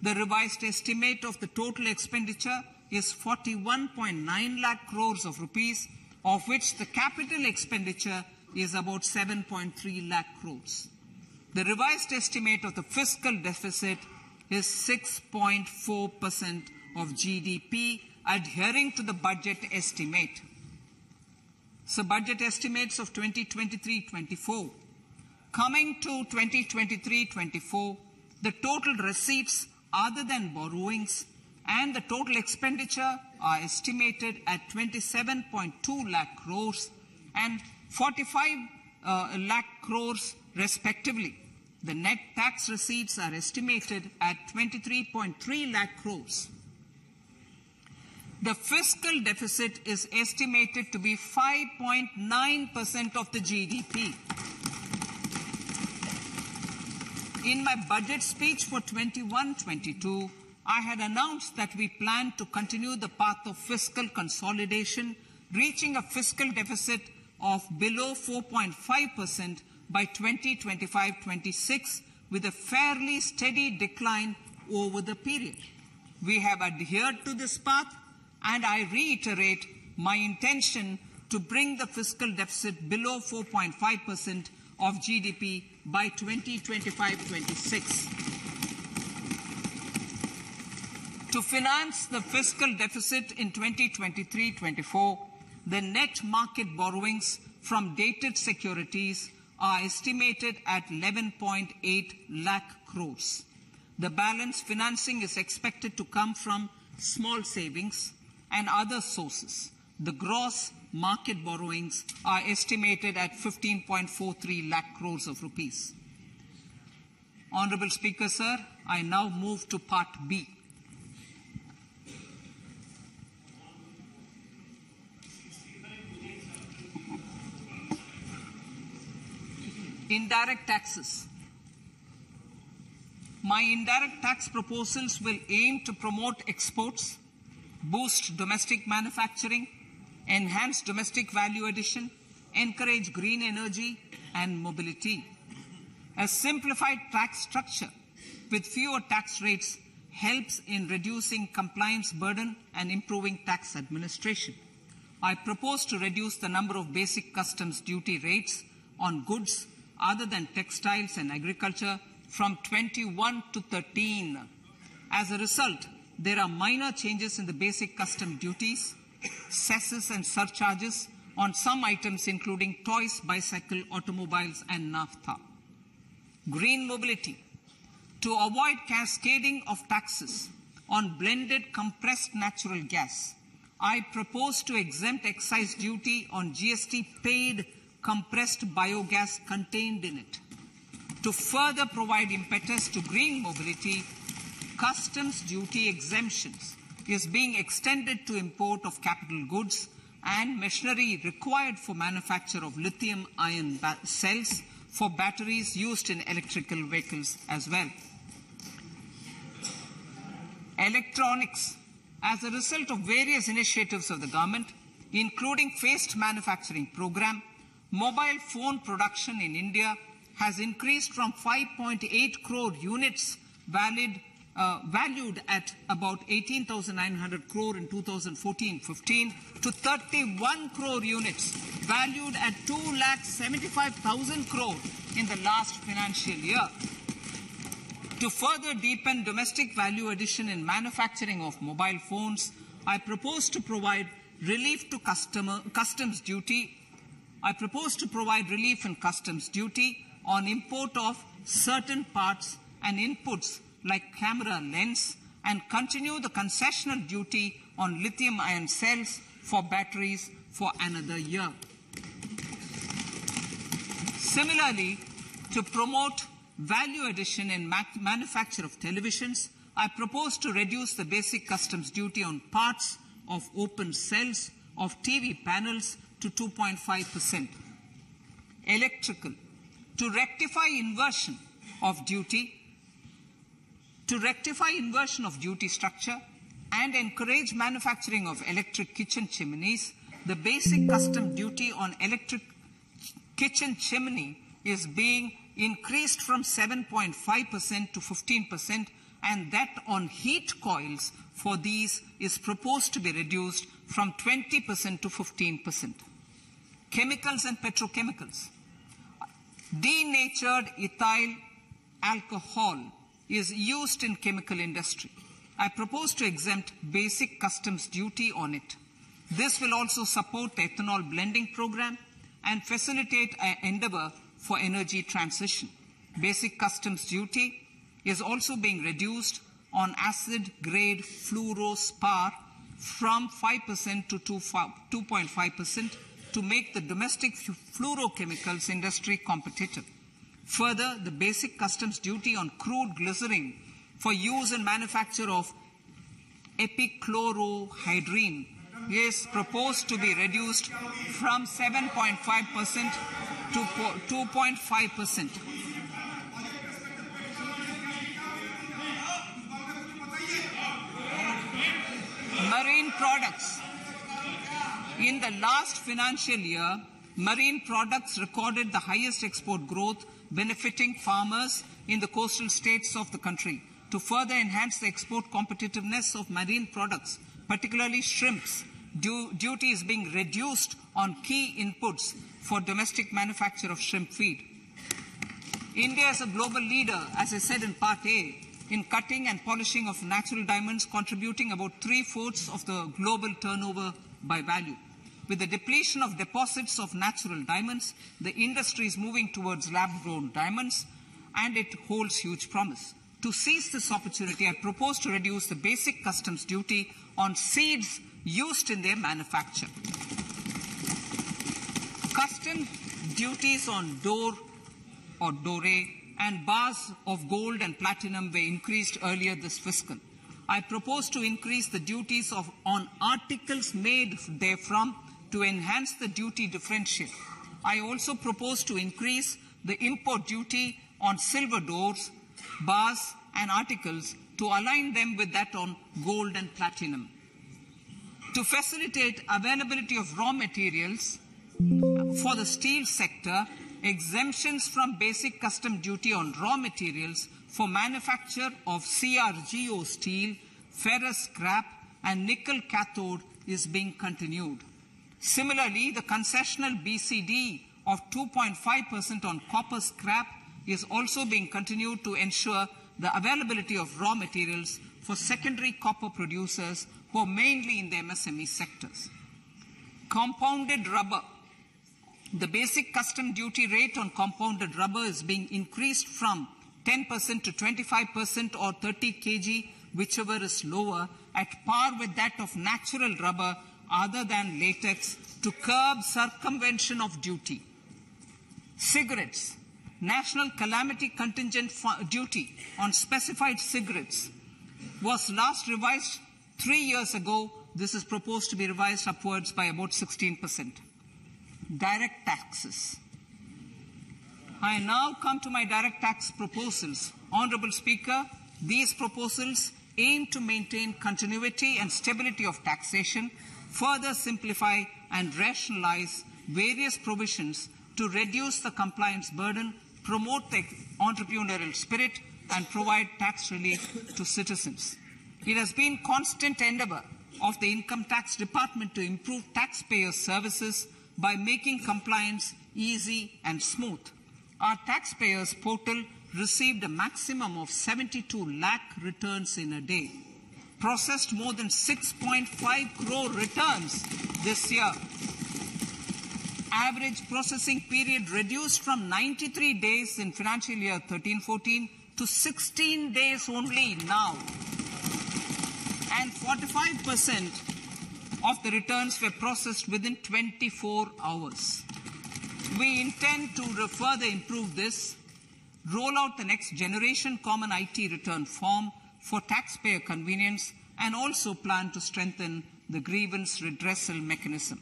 The revised estimate of the total expenditure is 41.9 lakh crores of rupees, of which the capital expenditure is about 7.3 lakh crores. The revised estimate of the fiscal deficit is 6.4% of GDP, adhering to the budget estimate. So budget estimates of 2023-24. Coming to 2023-24, the total receipts other than borrowings and the total expenditure are estimated at 27.2 lakh crores and 45 lakh crores respectively. The net tax receipts are estimated at 23.3 lakh crores. The fiscal deficit is estimated to be 5.9% of the GDP. In my budget speech for 21-22, I had announced that we plan to continue the path of fiscal consolidation, reaching a fiscal deficit of below 4.5% by 2025-26, with a fairly steady decline over the period. We have adhered to this path, and I reiterate my intention to bring the fiscal deficit below 4.5% of GDP by 2025-26. To finance the fiscal deficit in 2023-24, the net market borrowings from dated securities are estimated at 11.8 lakh crores. The balance financing is expected to come from small savings and other sources. The gross market borrowings are estimated at 15.43 lakh crores of rupees. Honorable Speaker, sir, I now move to Part B. Indirect taxes. My indirect tax proposals will aim to promote exports, boost domestic manufacturing, enhance domestic value addition, encourage green energy and mobility. A simplified tax structure with fewer tax rates helps in reducing compliance burden and improving tax administration. I propose to reduce the number of basic customs duty rates on goods other than textiles and agriculture from 21 to 13. As a result, there are minor changes in the basic custom duties, cesses and surcharges on some items including toys, bicycle, automobiles and naphtha. Green mobility. To avoid cascading of taxes on blended compressed natural gas, I propose to exempt excise duty on GST paid compressed biogas contained in it. To further provide impetus to green mobility, customs duty exemptions is being extended to import of capital goods and machinery required for manufacture of lithium-ion cells for batteries used in electrical vehicles as well. Electronics. As a result of various initiatives of the government, including phased manufacturing program, mobile phone production in India has increased from 5.8 crore units valued at about 18,900 crore in 2014-15 to 31 crore units valued at 2,75,000 crore in the last financial year. To further deepen domestic value addition in manufacturing of mobile phones, I propose to provide relief to customs duty. I propose to provide relief in customs duty on import of certain parts and inputs like camera lens and continue the concessional duty on lithium-ion cells for batteries for another year. Similarly, to promote value addition in manufacture of televisions, I propose to reduce the basic customs duty on parts of open cells of TV panels to 2.5%. Electrical. To rectify inversion of duty structure and encourage manufacturing of electric kitchen chimneys, the basic custom duty on electric kitchen chimney is being increased from 7.5% to 15%, and that on heat coils for these is proposed to be reduced from 20% to 15%. Chemicals and petrochemicals. Denatured ethyl alcohol is used in chemical industry. I propose to exempt basic customs duty on it. This will also support the ethanol blending program and facilitate an endeavor for energy transition. Basic customs duty is also being reduced on acid-grade fluorospar from 5% to 2.5% to make the domestic fluorochemicals industry competitive. Further, the basic customs duty on crude glycerin for use in manufacture of epichlorohydrin is proposed to be reduced from 7.5% to 2.5%. Marine products. In the last financial year, marine products recorded the highest export growth, benefiting farmers in the coastal states of the country. To further enhance the export competitiveness of marine products, particularly shrimps, duty is being reduced on key inputs for domestic manufacture of shrimp feed. India is a global leader, as I said in Part A, in cutting and polishing of natural diamonds, contributing about 3/4 of the global turnover by value. With the depletion of deposits of natural diamonds, the industry is moving towards lab-grown diamonds, and it holds huge promise. To seize this opportunity, I propose to reduce the basic customs duty on seeds used in their manufacture. Custom duties on doré and bars of gold and platinum were increased earlier this fiscal. I propose to increase the duties on articles made therefrom to enhance the duty differential. I also propose to increase the import duty on silver doors, bars, and articles to align them with that on gold and platinum. To facilitate availability of raw materials for the steel sector, exemptions from basic custom duty on raw materials for manufacture of CRGO steel, ferrous scrap, and nickel cathode is being continued. Similarly, the concessional BCD of 2.5% on copper scrap is also being continued to ensure the availability of raw materials for secondary copper producers who are mainly in the MSME sectors. Compounded rubber. The basic custom duty rate on compounded rubber is being increased from 10% to 25% or 30 kg, whichever is lower, at par with that of natural rubber other than latex, to curb circumvention of duty. Cigarettes. National calamity contingent duty on specified cigarettes was last revised 3 years ago. This is proposed to be revised upwards by about 16%. Direct taxes. I now come to my direct tax proposals. Honourable Speaker, these proposals aim to maintain continuity and stability of taxation, further simplify and rationalize various provisions to reduce the compliance burden, promote the entrepreneurial spirit, and provide tax relief to citizens. It has been constant endeavour of the Income Tax Department to improve taxpayer services by making compliance easy and smooth. Our taxpayers portal received a maximum of 72 lakh returns in a day, processed more than 6.5 crore returns this year. Average processing period reduced from 93 days in financial year 13-14 to 16 days only now. And 45% of the returns were processed within 24 hours. We intend to further improve this, roll out the next generation common IT return form for taxpayer convenience, and also plan to strengthen the grievance redressal mechanism.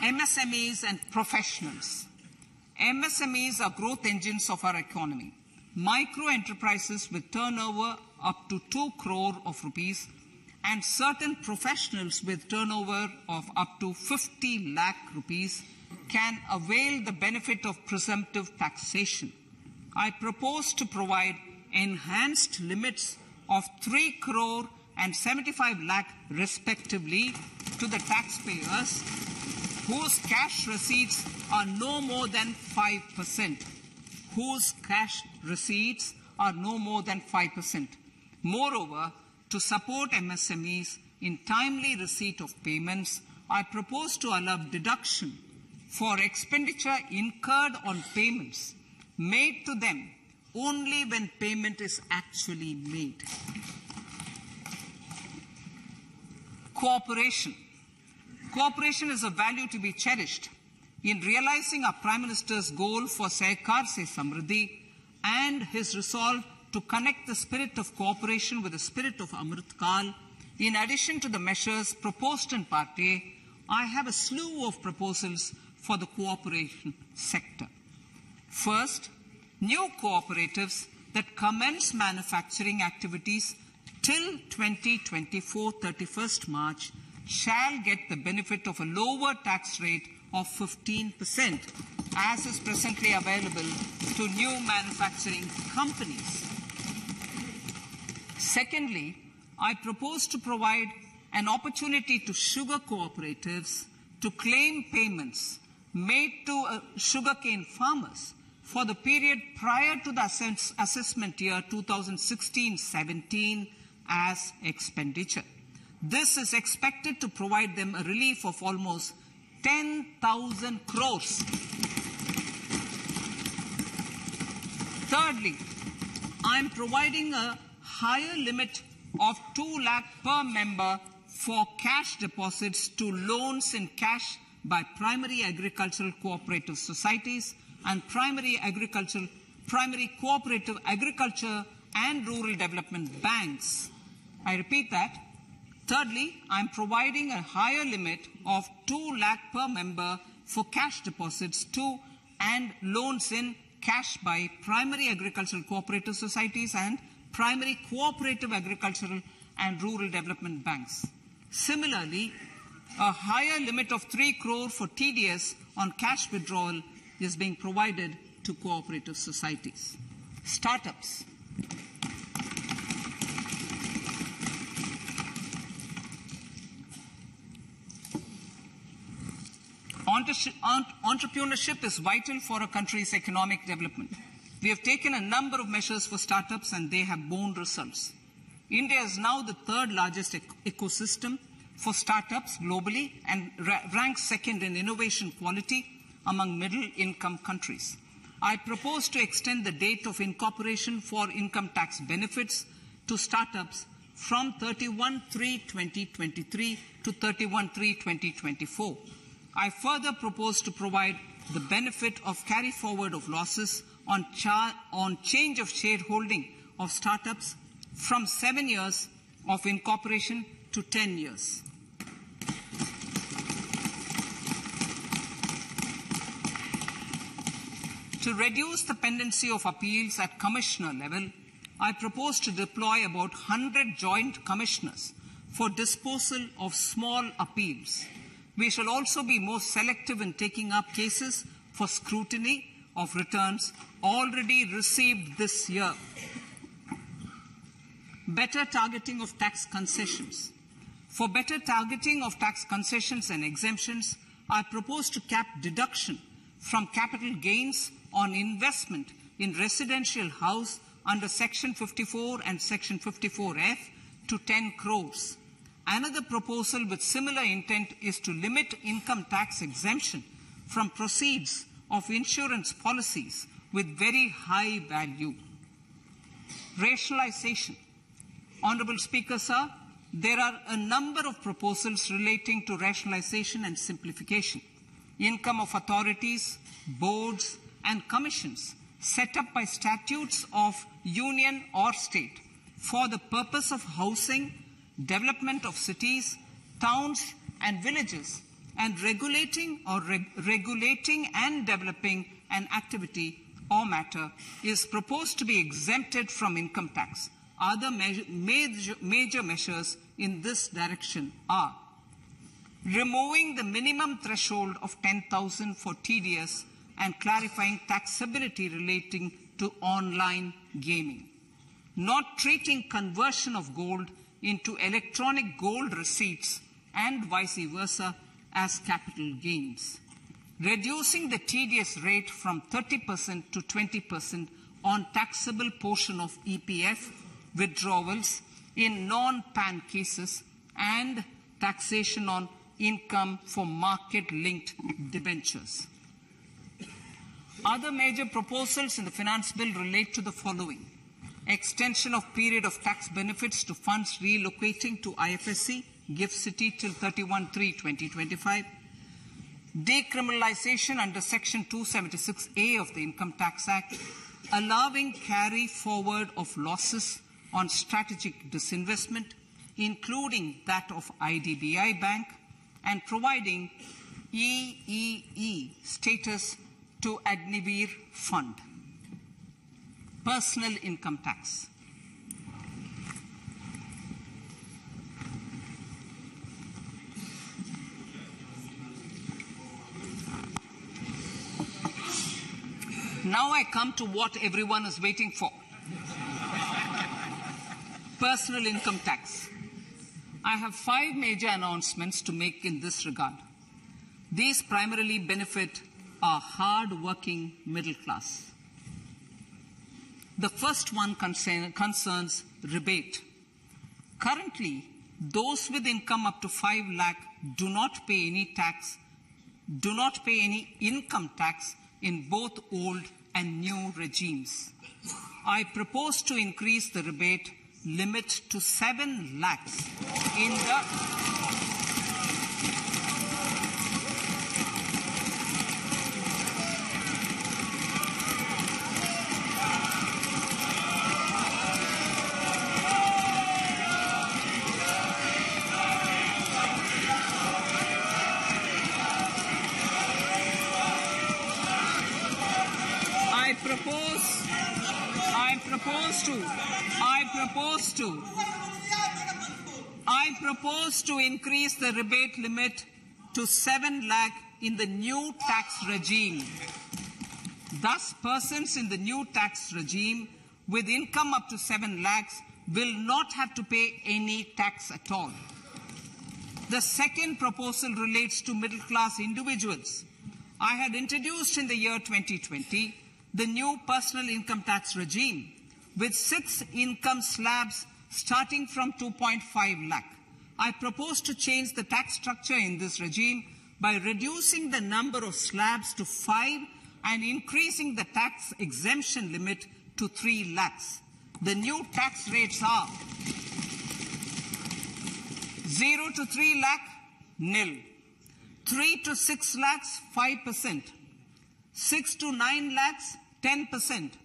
MSMEs and professionals. MSMEs are growth engines of our economy. Micro enterprises with turnover up to 2 crore of rupees and certain professionals with turnover of up to 50 lakh rupees can avail the benefit of presumptive taxation. I propose to provide enhanced limits of 3 crore and 75 lakh respectively to the taxpayers whose cash receipts are no more than 5%. Whose cash receipts are no more than 5%. Moreover, to support MSMEs in timely receipt of payments, I propose to allow deduction for expenditure incurred on payments made to them only when payment is actually made. Cooperation. Cooperation is a value to be cherished. In realizing our Prime Minister's goal for Sehkar Se Samriddhi and his resolve to connect the spirit of cooperation with the spirit of Amrit Kal, in addition to the measures proposed in Part A, I have a slew of proposals for the cooperation sector. First, new cooperatives that commence manufacturing activities till 2024, 31st March, shall get the benefit of a lower tax rate of 15%, as is presently available to new manufacturing companies. Secondly, I propose to provide an opportunity to sugar cooperatives to claim payments made to sugarcane farmers for the period prior to the assessment year 2016-17 as expenditure. This is expected to provide them a relief of almost 10,000 crores. Thirdly, I am providing a higher limit of 2 lakh per member for cash deposits to loans in cash by primary agricultural cooperative societies and primary cooperative agriculture and rural development banks. I repeat that. Thirdly, I am providing a higher limit of 2 lakh per member for cash deposits to and loans in cash by primary agricultural cooperative societies and primary cooperative agricultural and rural development banks. Similarly, a higher limit of 3 crore for TDS on cash withdrawal is being provided to cooperative societies. Startups. Entrepreneurship is vital for a country's economic development. We have taken a number of measures for startups and they have borne results. India is now the 3rd largest ecosystem for startups globally and ranks 2nd in innovation quality among middle-income countries. I propose to extend the date of incorporation for income tax benefits to startups from 31/3/2023 to 31/3/2024. I further propose to provide the benefit of carry forward of losses on change of shareholding of startups from 7 years of incorporation to 10 years. To reduce the pendency of appeals at commissioner level, I propose to deploy about 100 joint commissioners for disposal of small appeals. We shall also be more selective in taking up cases for scrutiny of returns already received this year. Better targeting of tax concessions. For better targeting of tax concessions and exemptions, I propose to cap deduction from capital gains on investment in residential house under Section 54 and Section 54F to 10 crores. Another proposal with similar intent is to limit income tax exemption from proceeds of insurance policies with very high value. Rationalization. Honourable Speaker, sir, there are a number of proposals relating to rationalization and simplification. Income of authorities, boards, and commissions set up by statutes of union or state for the purpose of housing, development of cities, towns, and villages, and regulating and developing an activity or matter is proposed to be exempted from income tax. Other major measures in this direction are removing the minimum threshold of 10,000 for TDS and clarifying taxability relating to online gaming, not treating conversion of gold into electronic gold receipts and vice versa as capital gains, reducing the TDS rate from 30% to 20% on taxable portion of EPF withdrawals in non-PAN cases, and taxation on income for market-linked debentures. Other major proposals in the finance bill relate to the following: extension of period of tax benefits to funds relocating to IFSC, GIFT City till 31/3/2025, decriminalization under Section 276A of the Income Tax Act, allowing carry forward of losses on strategic disinvestment, including that of IDBI Bank, and providing EEE status to Agnivir Fund. Personal income tax. Now I come to what everyone is waiting for. Personal income tax. I have 5 major announcements to make in this regard. These primarily benefit our hard-working middle class. The first one concerns rebate. Currently, those with income up to 5 lakh do not pay any income tax in both old and new regimes. I propose to increase the rebate limit to 7 lakhs in the I propose to increase the rebate limit to 7 lakh in the new tax regime. Thus, persons in the new tax regime with income up to 7 lakhs will not have to pay any tax at all. The second proposal relates to middle-class individuals. I had introduced in the year 2020 the new personal income tax regime with 6 income slabs starting from 2.5 lakh. I propose to change the tax structure in this regime by reducing the number of slabs to 5 and increasing the tax exemption limit to 3 lakhs. The new tax rates are 0 to 3 lakh, nil. 3 to 6 lakhs, 5%. 6 to 9 lakhs, 10%.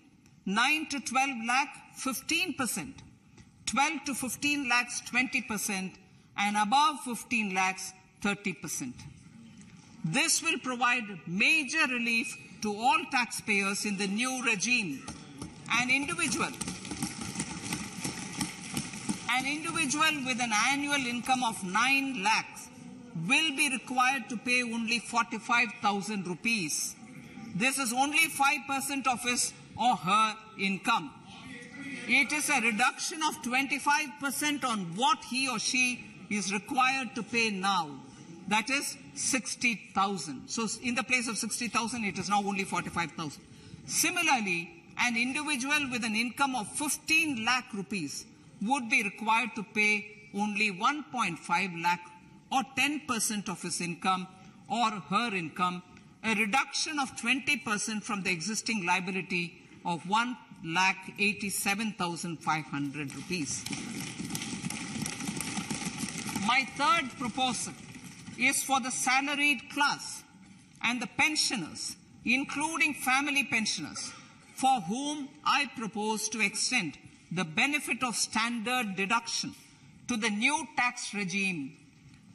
9 to 12 lakh, 15%. 12 to 15 lakhs, 20%. And above 15 lakhs, 30%. This will provide major relief to all taxpayers in the new regime. An individual with an annual income of 9 lakhs will be required to pay only 45,000 rupees. This is only 5% of his or her income. It is a reduction of 25% on what he or she is required to pay now. That is 60,000. So in the place of 60,000, it is now only 45,000. Similarly, an individual with an income of 15 lakh rupees would be required to pay only 1.5 lakh or 10% of his income or her income, a reduction of 20% from the existing liability of 1,87,500 rupees. My third proposal is for the salaried class and the pensioners, including family pensioners, for whom I propose to extend the benefit of standard deduction to the new tax regime.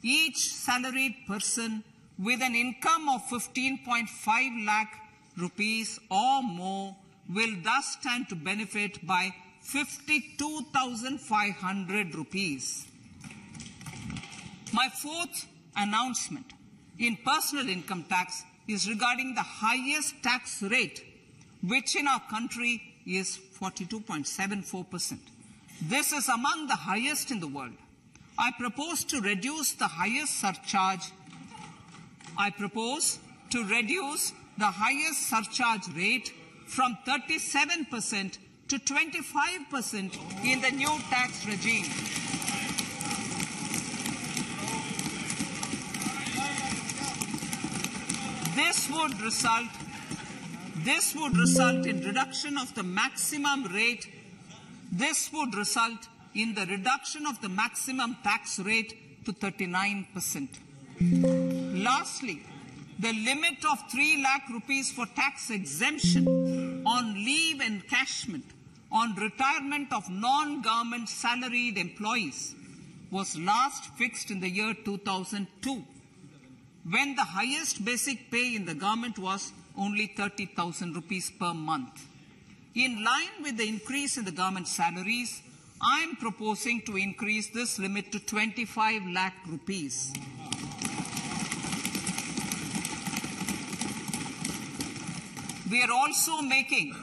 Each salaried person with an income of 15.5 lakh rupees or more will thus stand to benefit by 52,500 rupees. My fourth announcement in personal income tax is regarding the highest tax rate, which in our country is 42.74%. This is among the highest in the world. I propose to reduce the highest surcharge. Rate from 37% to 25% in the new tax regime. This would result in reduction of the maximum rate. This would result in the reduction of the maximum tax rate to 39%. Lastly, the limit of 3 lakh rupees for tax exemption on leave encashment on retirement of non-government salaried employees was last fixed in the year 2002, when the highest basic pay in the government was only 30,000 rupees per month. In line with the increase in the government salaries, I am proposing to increase this limit to 25 lakh rupees. We are also making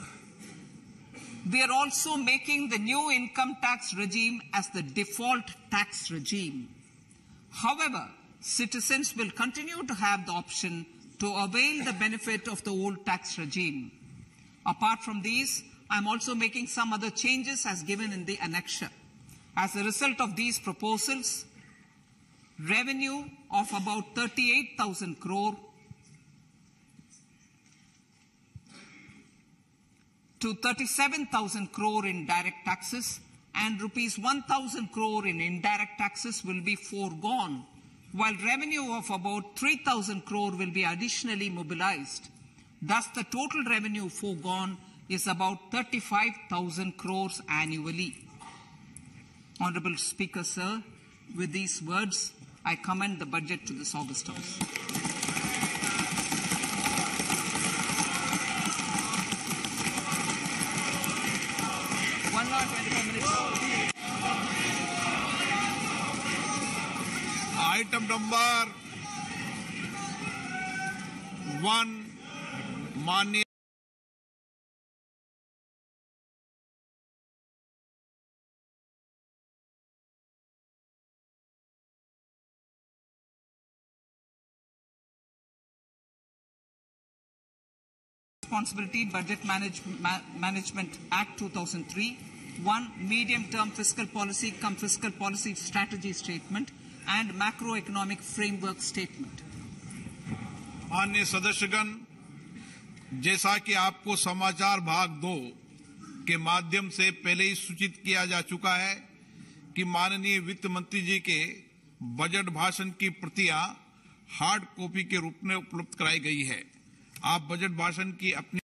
the new income tax regime as the default tax regime. However, citizens will continue to have the option to avail the benefit of the old tax regime. Apart from these, I'm also making some other changes as given in the annexure. As a result of these proposals, revenue of about 38,000 crore to 37,000 crore in direct taxes and rupees 1,000 crore in indirect taxes will be foregone, while revenue of about 3,000 crore will be additionally mobilized. Thus, the total revenue foregone is about 35,000 crores annually. Honorable Speaker, sir, with these words, I commend the budget to this August House. Item number 1, Manya Responsibility Budget Management Act 2003, 1 medium-term fiscal policy cum fiscal policy strategy statement and macroeconomic framework statement. माननीय सदस्यगण, जैसा कि आपको समाचार भाग 2 के माध्यम से पहले ही सूचित किया जा चुका है कि माननीय वित्त मंत्री जी के बजट भाषण की प्रतियां हार्ड कॉपी के रूप में उपलब्ध कराई गई है। आप बजट भाषण की अपनी